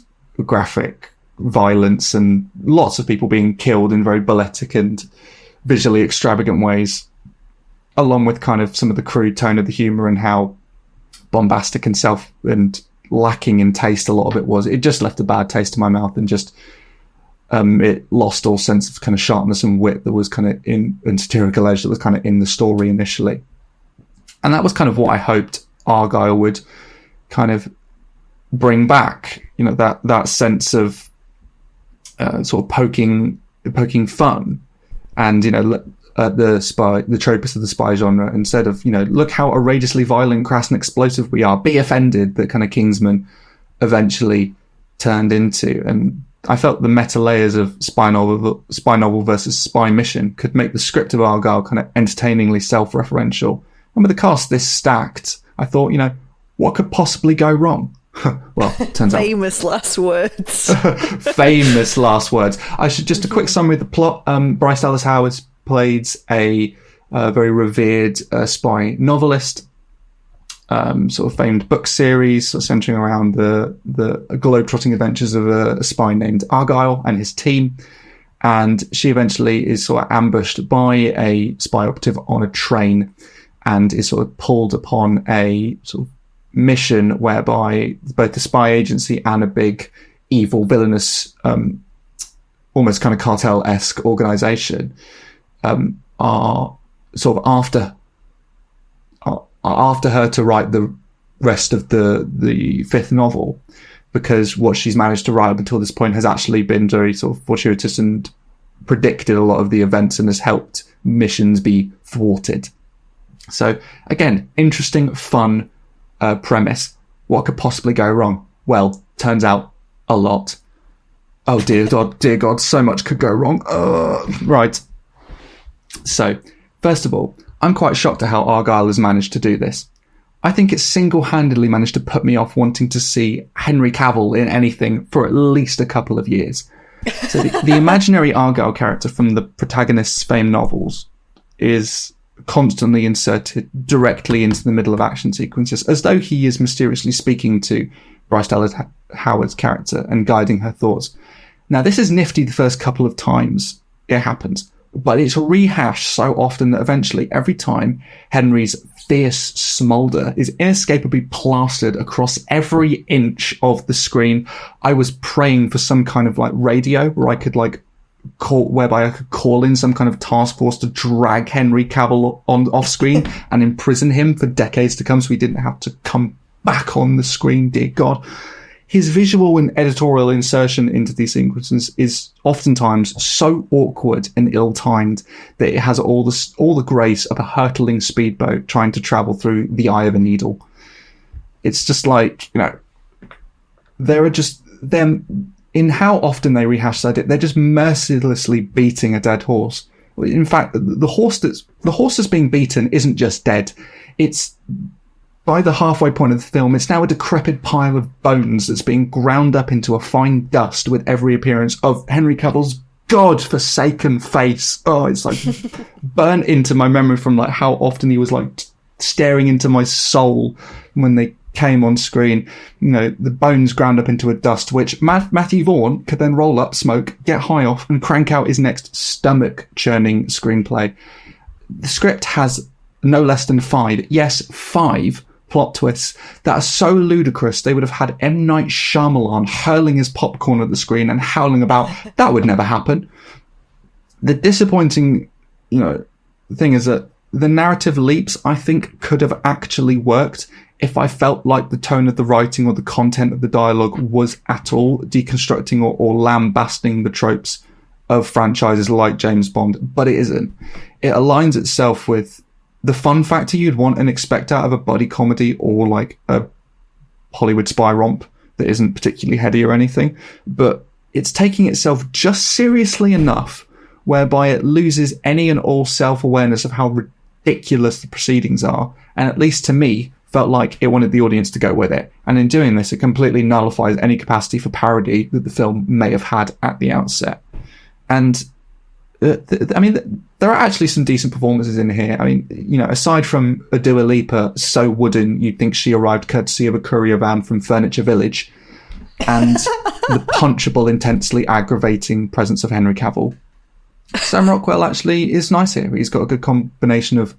graphic violence and lots of people being killed in very balletic and visually extravagant ways, along with kind of some of the crude tone of the humor and how bombastic and lacking in taste a lot of it was. It just left a bad taste in my mouth, and just it lost all sense of kind of sharpness and wit that was kind of and satirical edge that was kind of in the story initially. And that was kind of what I hoped Argylle would kind of bring back, you know, that sense of sort of poking fun, and, you know, the tropes of the spy genre, instead of, you know, look how outrageously violent, crass and explosive we are, be offended, that kind of Kingsman eventually turned into. And I felt the meta layers of spy novel versus spy mission could make the script of Argylle kind of entertainingly self-referential. And with the cast this stacked, I thought, you know, what could possibly go wrong? Well, turns out famous last words. Famous last words. I should just a quick summary of the plot. Bryce Dallas Howard played a very revered spy novelist, sort of famed book series, sort of centering around the globe-trotting adventures of a spy named Argylle and his team. And she eventually is sort of ambushed by a spy operative on a train, and is sort of pulled upon a sort of mission whereby both the spy agency and a big evil villainous almost kind of cartel-esque organization are sort of after her to write the rest of the fifth novel, because what she's managed to write up until this point has actually been very sort of fortuitous and predicted a lot of the events and has helped missions be thwarted. So again, interesting, fun premise. What could possibly go wrong? Well, turns out a lot. Oh dear God, so much could go wrong. Right. So, first of all, I'm quite shocked at how Argylle has managed to do this. I think it's single-handedly managed to put me off wanting to see Henry Cavill in anything for at least a couple of years. So the imaginary Argylle character from the protagonist's famed novels is constantly inserted directly into the middle of action sequences, as though he is mysteriously speaking to Bryce Dallas Howard's character and guiding her thoughts. Now, this is nifty the first couple of times it happens, but it's rehashed so often that eventually, every time, Henry's fierce smolder is inescapably plastered across every inch of the screen. I was praying for some kind of like radio where I could like whereby I could call in some kind of task force to drag Henry Cavill off screen and imprison him for decades to come, so he didn't have to come back on the screen. Dear God. His visual and editorial insertion into these sequences is oftentimes so awkward and ill-timed that it has all the grace of a hurtling speedboat trying to travel through the eye of a needle. It's just like, you know, there are just them in how often they rehash that. They're just mercilessly beating a dead horse. In fact, the horse that's being beaten isn't just dead. It's, by the halfway point of the film, it's now a decrepit pile of bones that's being ground up into a fine dust with every appearance of Henry Cavill's God-forsaken face. Oh, it's like burnt into my memory from like how often he was like staring into my soul when they came on screen. You know, the bones ground up into a dust, which Matthew Vaughn could then roll up, smoke, get high off, and crank out his next stomach-churning screenplay. The script has no less than 5 plot twists that are so ludicrous they would have had M. Night Shyamalan hurling his popcorn at the screen and howling about that would never happen. The disappointing, you know, thing is that the narrative leaps, I think, could have actually worked if I felt like the tone of the writing or the content of the dialogue was at all deconstructing or lambasting the tropes of franchises like James Bond, but it isn't. It aligns itself with the fun factor you'd want and expect out of a buddy comedy or like a Hollywood spy romp that isn't particularly heady or anything, but it's taking itself just seriously enough whereby it loses any and all self-awareness of how ridiculous the proceedings are, and at least to me felt like it wanted the audience to go with it, and in doing this it completely nullifies any capacity for parody that the film may have had at the outset. And I mean, there are actually some decent performances in here. I mean, you know, aside from a Dua Lipa so wooden you'd think she arrived courtesy of a courier van from Furniture Village, and the punchable, intensely aggravating presence of Henry Cavill, Sam Rockwell actually is nice here. He's got a good combination of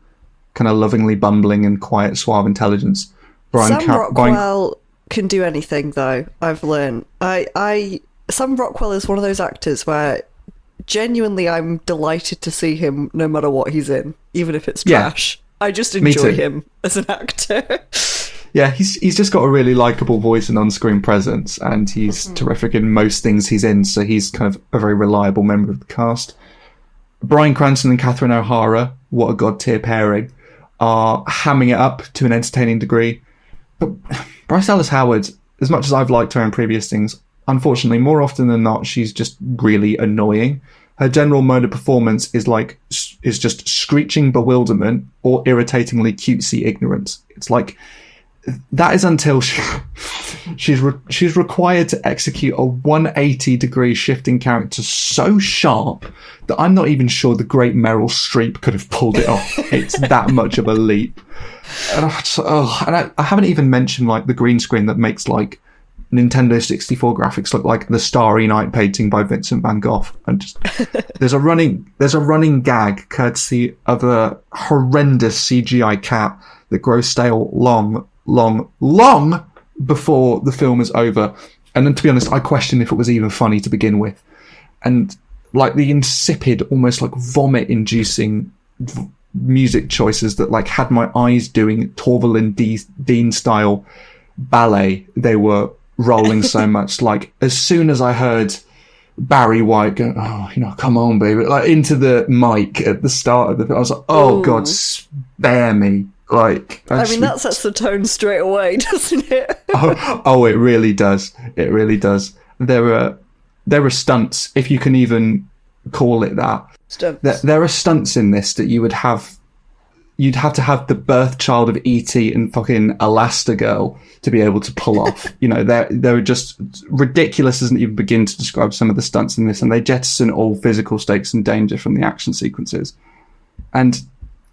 kind of lovingly bumbling and quiet, suave intelligence. Sam Rockwell can do anything, though, I've learned. Sam Rockwell is one of those actors where genuinely I'm delighted to see him no matter what he's in, even if it's trash. I just enjoy him as an actor. Yeah, he's just got a really likeable voice and on-screen presence, and he's terrific in most things he's in, so he's kind of a very reliable member of the cast. Bryan Cranston and Catherine O'Hara, what a god-tier pairing, are hamming it up to an entertaining degree. But Bryce Dallas Howard, as much as I've liked her in previous things, unfortunately, more often than not, she's just really annoying. Her general mode of performance is just screeching bewilderment or irritatingly cutesy ignorance. It's like, that is until she's required to execute a 180-degree shifting character so sharp that I'm not even sure the great Meryl Streep could have pulled it off. It's that much of a leap. And I haven't even mentioned like the green screen that makes like Nintendo 64 graphics look like the Starry Night painting by Vincent van Gogh. And just, there's a running gag courtesy of a horrendous CGI cat that grows stale long before the film is over. And then, to be honest, I question if it was even funny to begin with. And like the insipid, almost like vomit-inducing music choices that like had my eyes doing Torval and Dean style ballet. They were rolling so much. Like as soon as I heard Barry White go, "Oh, you know, come on, baby," like into the mic at the start of the film, I was like, "Oh God, spare me!" Like, I mean, that sets the tone straight away, doesn't it? oh, it really does. It really does. There are stunts, if you can even call it that. Stunts. There are stunts in this that you'd have to have the birth child of E.T. and fucking Elastigirl to be able to pull off. You know, they're just ridiculous. Doesn't even begin to describe some of the stunts in this, and they jettison all physical stakes and danger from the action sequences. And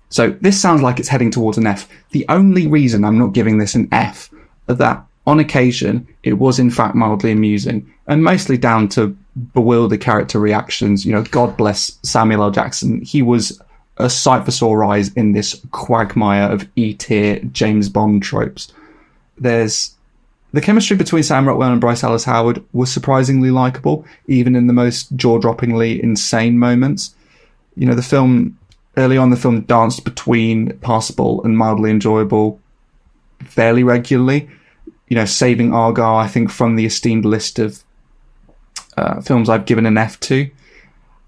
so this sounds like it's heading towards an F. The only reason I'm not giving this an F is that on occasion it was in fact mildly amusing, and mostly down to bewildered character reactions. You know, God bless Samuel L. Jackson. He was a sight for sore eyes in this quagmire of E-tier James Bond tropes. There's the chemistry between Sam Rockwell and Bryce Dallas Howard was surprisingly likable, even in the most jaw-droppingly insane moments. You know, early on the film danced between passable and mildly enjoyable fairly regularly. You know, saving Argylle, I think, from the esteemed list of films I've given an F to.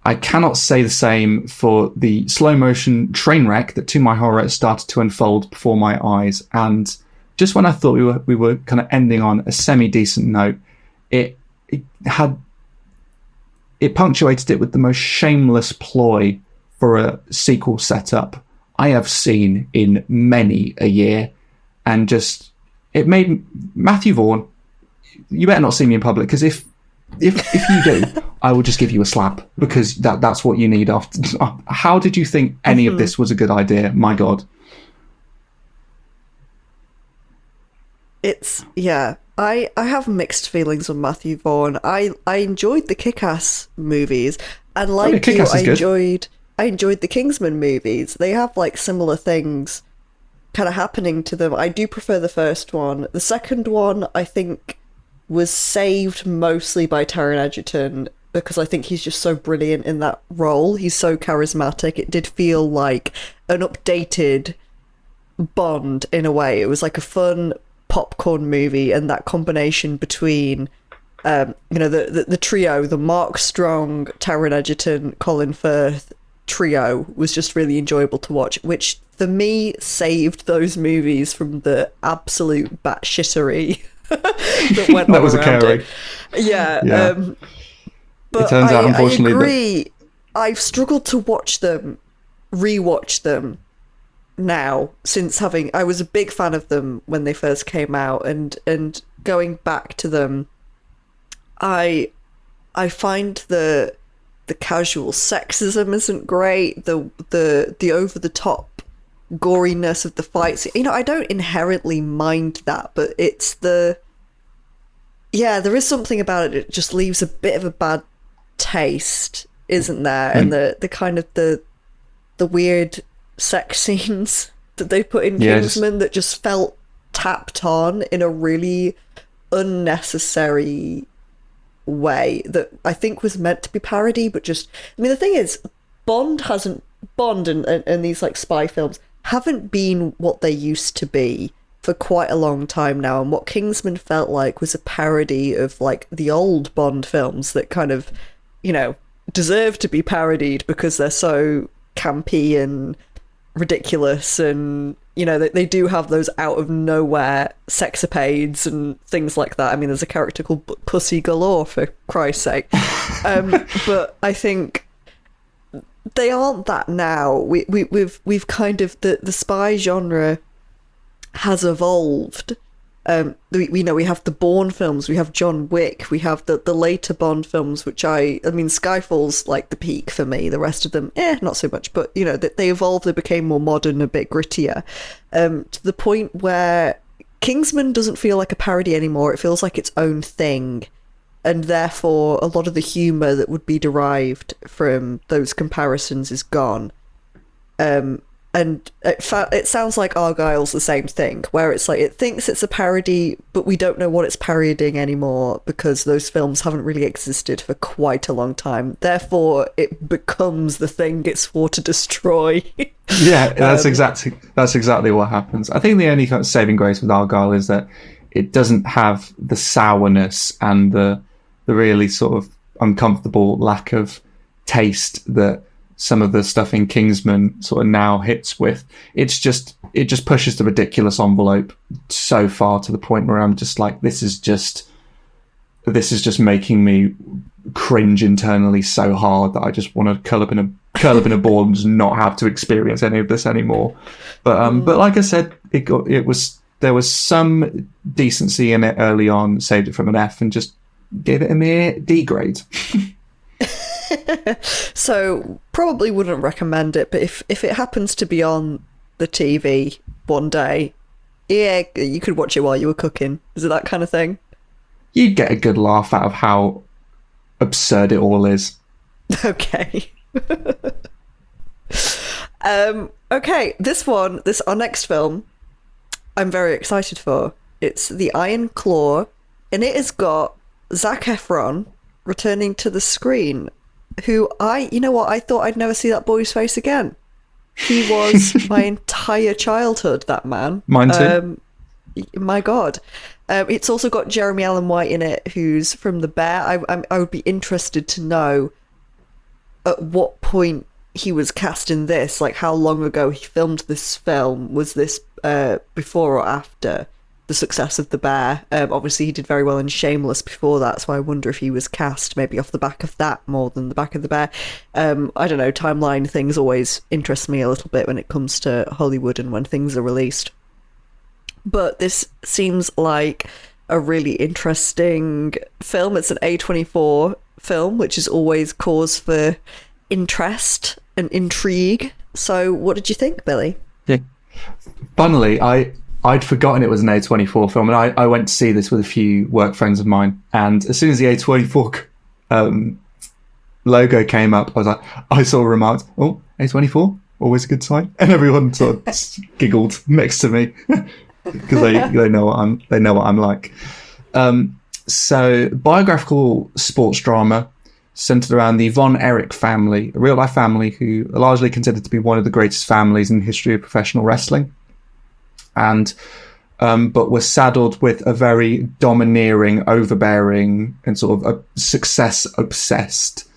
I cannot say the same for the slow-motion train wreck that, to my horror, started to unfold before my eyes. And just when I thought we were kind of ending on a semi-decent note, it punctuated it with the most shameless ploy for a sequel setup I have seen in many a year. And just, it made Matthew Vaughn, you better not see me in public, because if you do, I will just give you a slap, because that's what you need after. How did you think any of this was a good idea? My God. I have mixed feelings on Matthew Vaughn. I enjoyed the Kick-Ass movies, and like you, I enjoyed the Kingsman movies. They have like similar things kind of happening to them. I do prefer the first one. The second one, I think, was saved mostly by Taron Egerton, because I think he's just so brilliant in that role. He's so charismatic. It did feel like an updated Bond in a way. It was like a fun popcorn movie, and that combination between the trio, the Mark Strong, Taron Egerton, Colin Firth trio, was just really enjoyable to watch, which for me, saved those movies from the absolute batshittery that went That on was around occurring. it. Yeah. Yeah. But It turns out, I unfortunately, agree. I've struggled to rewatch them now since I was a big fan of them when they first came out, and going back to them, I find the casual sexism isn't great. The over the top goriness of the fights. I don't inherently mind that, but it's there is something about it. It just leaves a bit of a bad taste, isn't there? And the kind of the weird sex scenes that they put in Kingsman that just felt tapped on in a really unnecessary way that I think was meant to be parody, but just, I mean, the thing is, Bond and these like spy films haven't been what they used to be for quite a long time now, and what Kingsman felt like was a parody of like the old Bond films that kind of, deserve to be parodied because they're so campy and ridiculous, and they do have those out of nowhere sexapades and things like that. I mean, there's a character called Pussy Galore, for Christ's sake. But I think they aren't that now. We've kind of the spy genre has evolved. We have the Bourne films, we have John Wick, we have the later Bond films, which I mean, Skyfall's like the peak for me. The rest of them, not so much. But they evolved, they became more modern, a bit grittier, to the point where Kingsman doesn't feel like a parody anymore. It feels like its own thing, and therefore a lot of the humour that would be derived from those comparisons is gone. And it sounds like Argylle's the same thing, where it's like it thinks it's a parody, but we don't know what it's parodying anymore because those films haven't really existed for quite a long time. Therefore, it becomes the thing it swore to destroy. Yeah, that's exactly what happens. I think the only kind of saving grace with Argylle is that it doesn't have the sourness and the really sort of uncomfortable lack of taste that some of the stuff in Kingsman sort of now hits with. It just pushes the ridiculous envelope so far to the point where I'm just like, this is just making me cringe internally so hard that I just want to curl up in a ball and just not have to experience any of this anymore. But like I said, there was some decency in it early on, saved it from an F and just gave it a mere D grade. So probably wouldn't recommend it, but if it happens to be on the TV one day, you could watch it while you were cooking. Is it that kind of thing? You'd get a good laugh out of how absurd it all is. Okay. Okay, our next film, I'm very excited for. It's The Iron Claw, and it has got Zac Efron returning to the screen, who I thought I'd never see that boy's face again. He was my entire childhood, that man. Mine too. My God. It's also got Jeremy Allen White in it, who's from The Bear. I would be interested to know at what point he was cast in this, like how long ago he filmed this film. Was this before or after the success of The Bear? Obviously he did very well in Shameless before that, so I wonder if he was cast maybe off the back of that more than the back of The Bear. I don't know, timeline things always interest me a little bit when it comes to Hollywood and when things are released. But this seems like a really interesting film. It's an A24 film, which is always cause for interest and intrigue. So what did you think, Billy? Yeah. Funnily, I'd forgotten it was an A24 film, and I went to see this with a few work friends of mine, and as soon as the A24 logo came up, I sort of remarked, "Oh, A24, always a good sign," and everyone sort of giggled next to me because they know what I'm like. So, biographical sports drama centered around the Von Erich family, a real life family who are largely considered to be one of the greatest families in the history of professional wrestling. And but were saddled with a very domineering, overbearing, and sort of a success-obsessed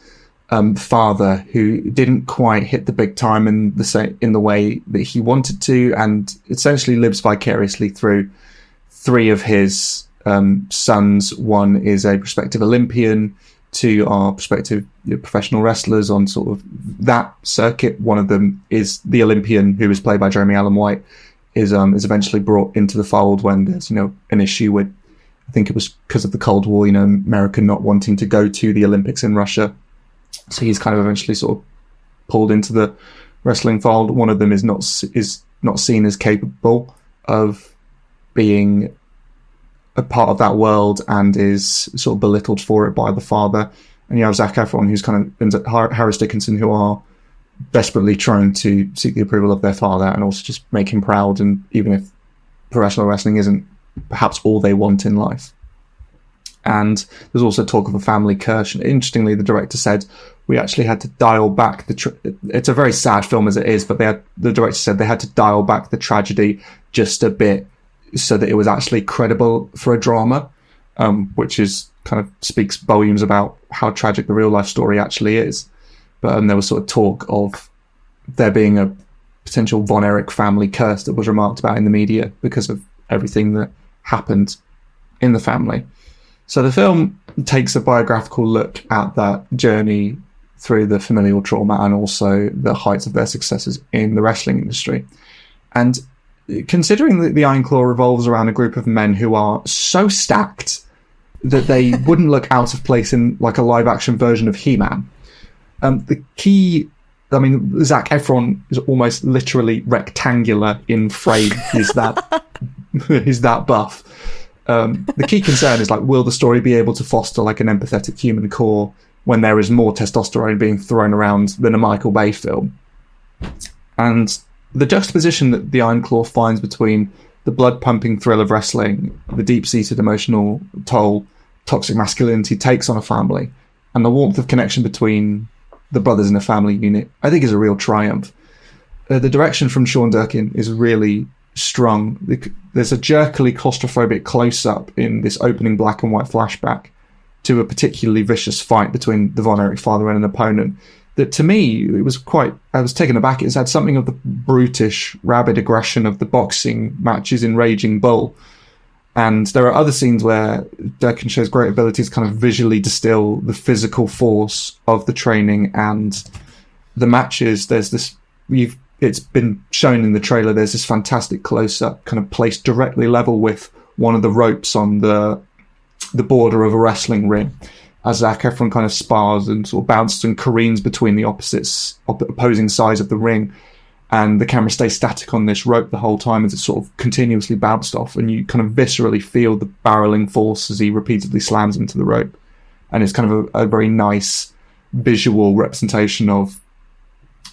father who didn't quite hit the big time in the way that he wanted to, and essentially lives vicariously through three of his sons. One is a prospective Olympian, two are prospective professional wrestlers on sort of that circuit. One of them is the Olympian, who is played by Jeremy Allen White, is eventually brought into the fold when there's an issue with, I think it was because of the Cold War, America not wanting to go to the Olympics in Russia. So he's kind of eventually sort of pulled into the wrestling fold. One of them is not seen as capable of being a part of that world and is sort of belittled for it by the father. And you have Zac Efron, who's kind of, and Harris Dickinson, who are desperately trying to seek the approval of their father and also just make him proud. And even if professional wrestling isn't perhaps all they want in life. And there's also talk of a family curse. And interestingly, the director said, we actually had to dial back it's a very sad film as it is, but the director said they had to dial back the tragedy just a bit so that it was actually credible for a drama, which is kind of speaks volumes about how tragic the real life story actually is. But there was sort of talk of there being a potential Von Erich family curse that was remarked about in the media because of everything that happened in the family. So the film takes a biographical look at that journey through the familial trauma and also the heights of their successes in the wrestling industry. And considering that the Iron Claw revolves around a group of men who are so stacked that they wouldn't look out of place in like a live action version of He-Man, the key, I mean, Zac Efron is almost literally rectangular in frame. He's that buff. The key concern is, like, will the story be able to foster like an empathetic human core when there is more testosterone being thrown around than a Michael Bay film? And the juxtaposition that the Iron Claw finds between the blood-pumping thrill of wrestling, the deep-seated emotional toll toxic masculinity takes on a family, and the warmth of connection between the brothers in a family unit, I think is a real triumph. The direction from Sean Durkin is really strong. There's a jerkily claustrophobic close-up in this opening black and white flashback to a particularly vicious fight between the Von Erich father and an opponent that, to me, I was taken aback. It's had something of the brutish, rabid aggression of the boxing matches in Raging Bull. And there are other scenes where Durkin shows great ability to kind of visually distill the physical force of the training and the matches. There's this, it's been shown in the trailer, there's this fantastic close-up kind of placed directly level with one of the ropes on the border of a wrestling ring as Zac Efron kind of spars and sort of bounces and careens between the opposing sides of the ring. And the camera stays static on this rope the whole time as it's sort of continuously bounced off, and you kind of viscerally feel the barreling force as he repeatedly slams into the rope. And it's kind of a very nice visual representation of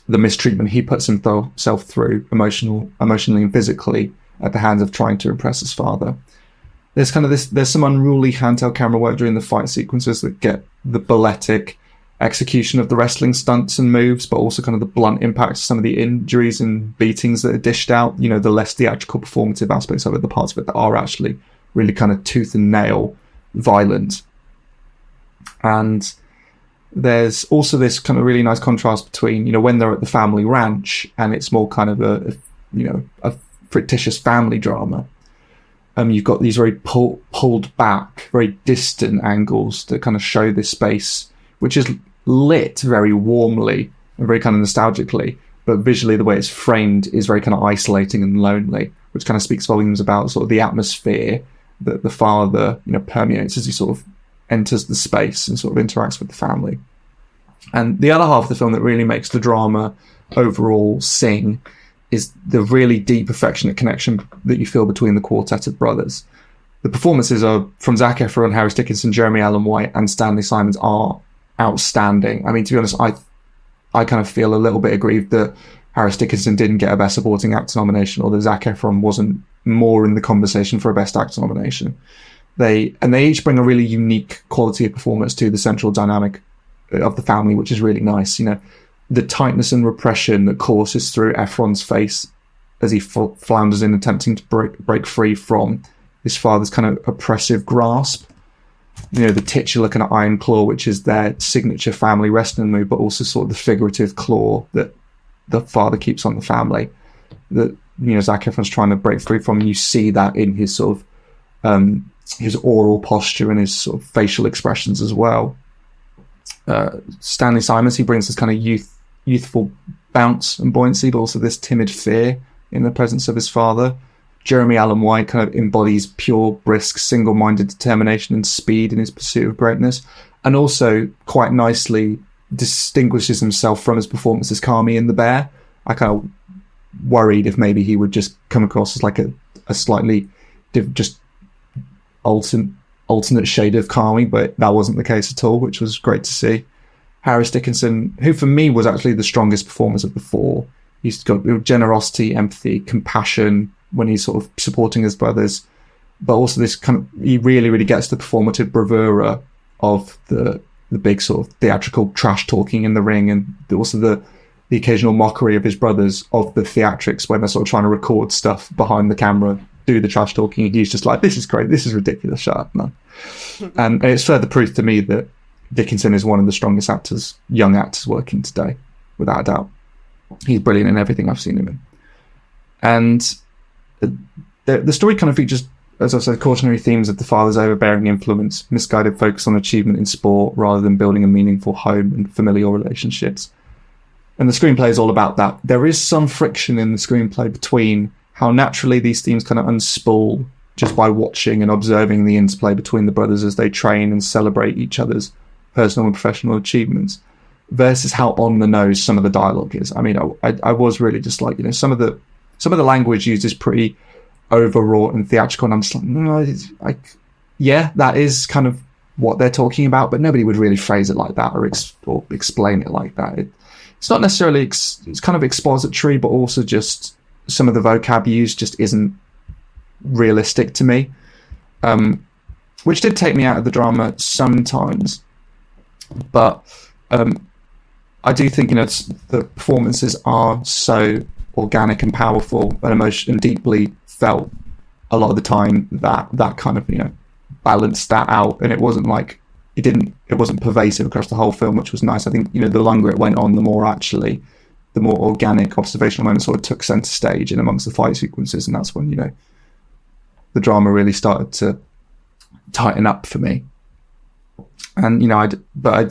the mistreatment he puts himself through emotionally and physically at the hands of trying to impress his father. There's some unruly handheld camera work during the fight sequences that get the balletic execution of the wrestling stunts and moves, but also kind of the blunt impact of some of the injuries and beatings that are dished out, the less theatrical performative aspects of it, the parts of it that are actually really kind of tooth and nail violent. And there's also this kind of really nice contrast between, when they're at the family ranch and it's more kind of a fictitious family drama. You've got these very pulled back, very distant angles that kind of show this space, which is lit very warmly and very kind of nostalgically, but visually the way it's framed is very kind of isolating and lonely, which kind of speaks volumes about sort of the atmosphere that the father, permeates as he sort of enters the space and sort of interacts with the family. And the other half of the film that really makes the drama overall sing is the really deep, affectionate connection that you feel between the quartet of brothers. The performances from Zac Efron, Harris Dickinson, Jeremy Allen White, and Stanley Simons are outstanding. I mean, to be honest, I kind of feel a little bit aggrieved that Harris Dickinson didn't get a Best Supporting Actor nomination, or that Zac Efron wasn't more in the conversation for a Best Actor nomination. They each bring a really unique quality of performance to the central dynamic of the family, which is really nice. The tightness and repression that courses through Efron's face as he flounders in attempting to break free from his father's kind of oppressive grasp, the titular kind of iron claw, which is their signature family wrestling move, but also sort of the figurative claw that the father keeps on the family, that Zac Efron's trying to break free from. You see that in his sort of his oral posture and his sort of facial expressions as well. Stanley Simons, he brings this kind of youthful bounce and buoyancy, but also this timid fear in the presence of his father. Jeremy Allen White kind of embodies pure, brisk, single-minded determination and speed in his pursuit of greatness, and also quite nicely distinguishes himself from his performance as Kami in The Bear. I kind of worried if maybe he would just come across as like a slightly just alternate shade of Kami, but that wasn't the case at all, which was great to see. Harris Dickinson, who for me was actually the strongest performance of the four. He's got generosity, empathy, compassion when he's sort of supporting his brothers, but also this kind of, he really, really gets the performative bravura of the big sort of theatrical trash talking in the ring, and also the occasional mockery of his brothers of the theatrics when they're sort of trying to record stuff behind the camera, do the trash talking. He's just like, this is great, this is ridiculous, shut up, man. And it's further proof to me that Dickinson is one of the strongest actors, young actors working today, without a doubt. He's brilliant in everything I've seen him in. And the story kind of features, as I said, cautionary themes of the father's overbearing influence, misguided focus on achievement in sport rather than building a meaningful home and familial relationships. And the screenplay is all about that. There is some friction in the screenplay between how naturally these themes kind of unspool just by watching and observing the interplay between the brothers as they train and celebrate each other's personal and professional achievements, versus how on the nose some of the dialogue is. I mean, I was really just like, some of the language used is pretty overwrought and theatrical, and I'm just like, no, it's like, yeah, that is kind of what they're talking about, but nobody would really phrase it like that or explain it like that. It's not necessarily it's kind of expository, but also just some of the vocab used just isn't realistic to me, which did take me out of the drama sometimes. But I do think the performances are so organic and powerful and deeply felt a lot of the time that kind of balanced that out, and it wasn't like it wasn't pervasive across the whole film, which was nice. I think the longer it went on, the more organic observational moments sort of took center stage in amongst the fight sequences, and that's when the drama really started to tighten up for me. And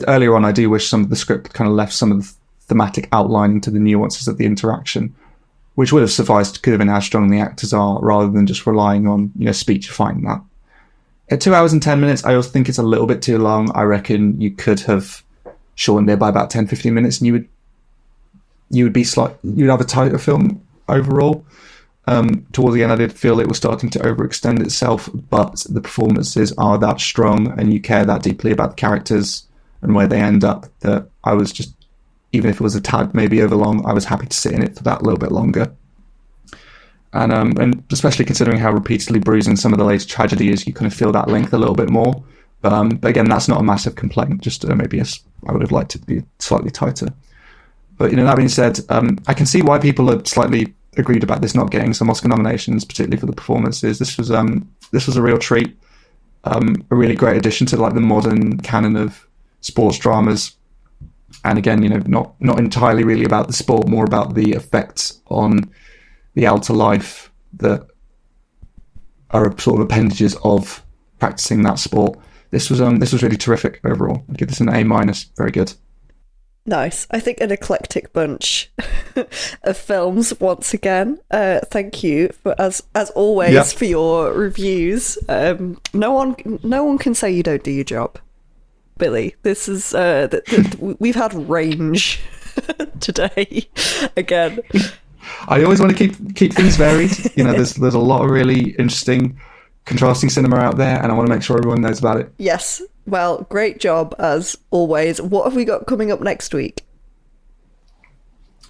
earlier on, I do wish some of the script kind of left some of the thematic outlining to the nuances of the interaction, which would have sufficed, could have been how strong the actors are, rather than just relying on speechifying that. At 2 hours and 10 minutes, I also think it's a little bit too long. I reckon you could have shortened it by about 10-15 minutes, and you'd have a tighter film overall. Towards the end, I did feel it was starting to overextend itself, but the performances are that strong, and you care that deeply about the characters and where they end up, that I was just, even if it was a tad maybe over long, I was happy to sit in it for that little bit longer. And especially considering how repeatedly bruising some of the later tragedy is, you kind of feel that length a little bit more. But again, that's not a massive complaint, just maybe I would have liked it to be slightly tighter. But that being said, I can see why people are slightly aggrieved about this not getting some Oscar nominations, particularly for the performances. This was a real treat, a really great addition to the modern canon of sports dramas. And again, not entirely really about the sport, more about the effects on the outer life that are sort of appendages of practicing that sport. This was really terrific overall. I'd give this an A-, very good. Nice. I think an eclectic bunch of films once again. Thank you for, as always, for your reviews. No one can say you don't do your job, Billy. This is we've had range today again. I always want to keep things varied. There's a lot of really interesting, contrasting cinema out there, and I want to make sure everyone knows about it. Yes. Well, great job as always. What have we got coming up next week?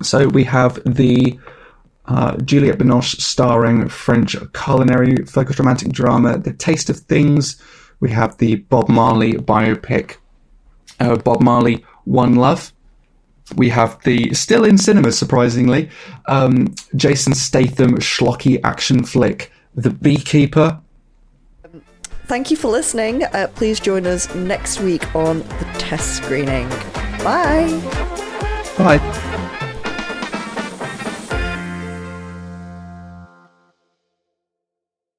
So we have the Juliette Binoche starring French culinary focused romantic drama, The Taste of Things. We have the Bob Marley biopic, Bob Marley, One Love. We have the, still in cinemas surprisingly, Jason Statham schlocky action flick, The Beekeeper. thank you for listening. Please join us next week on the test screening. Bye. Bye.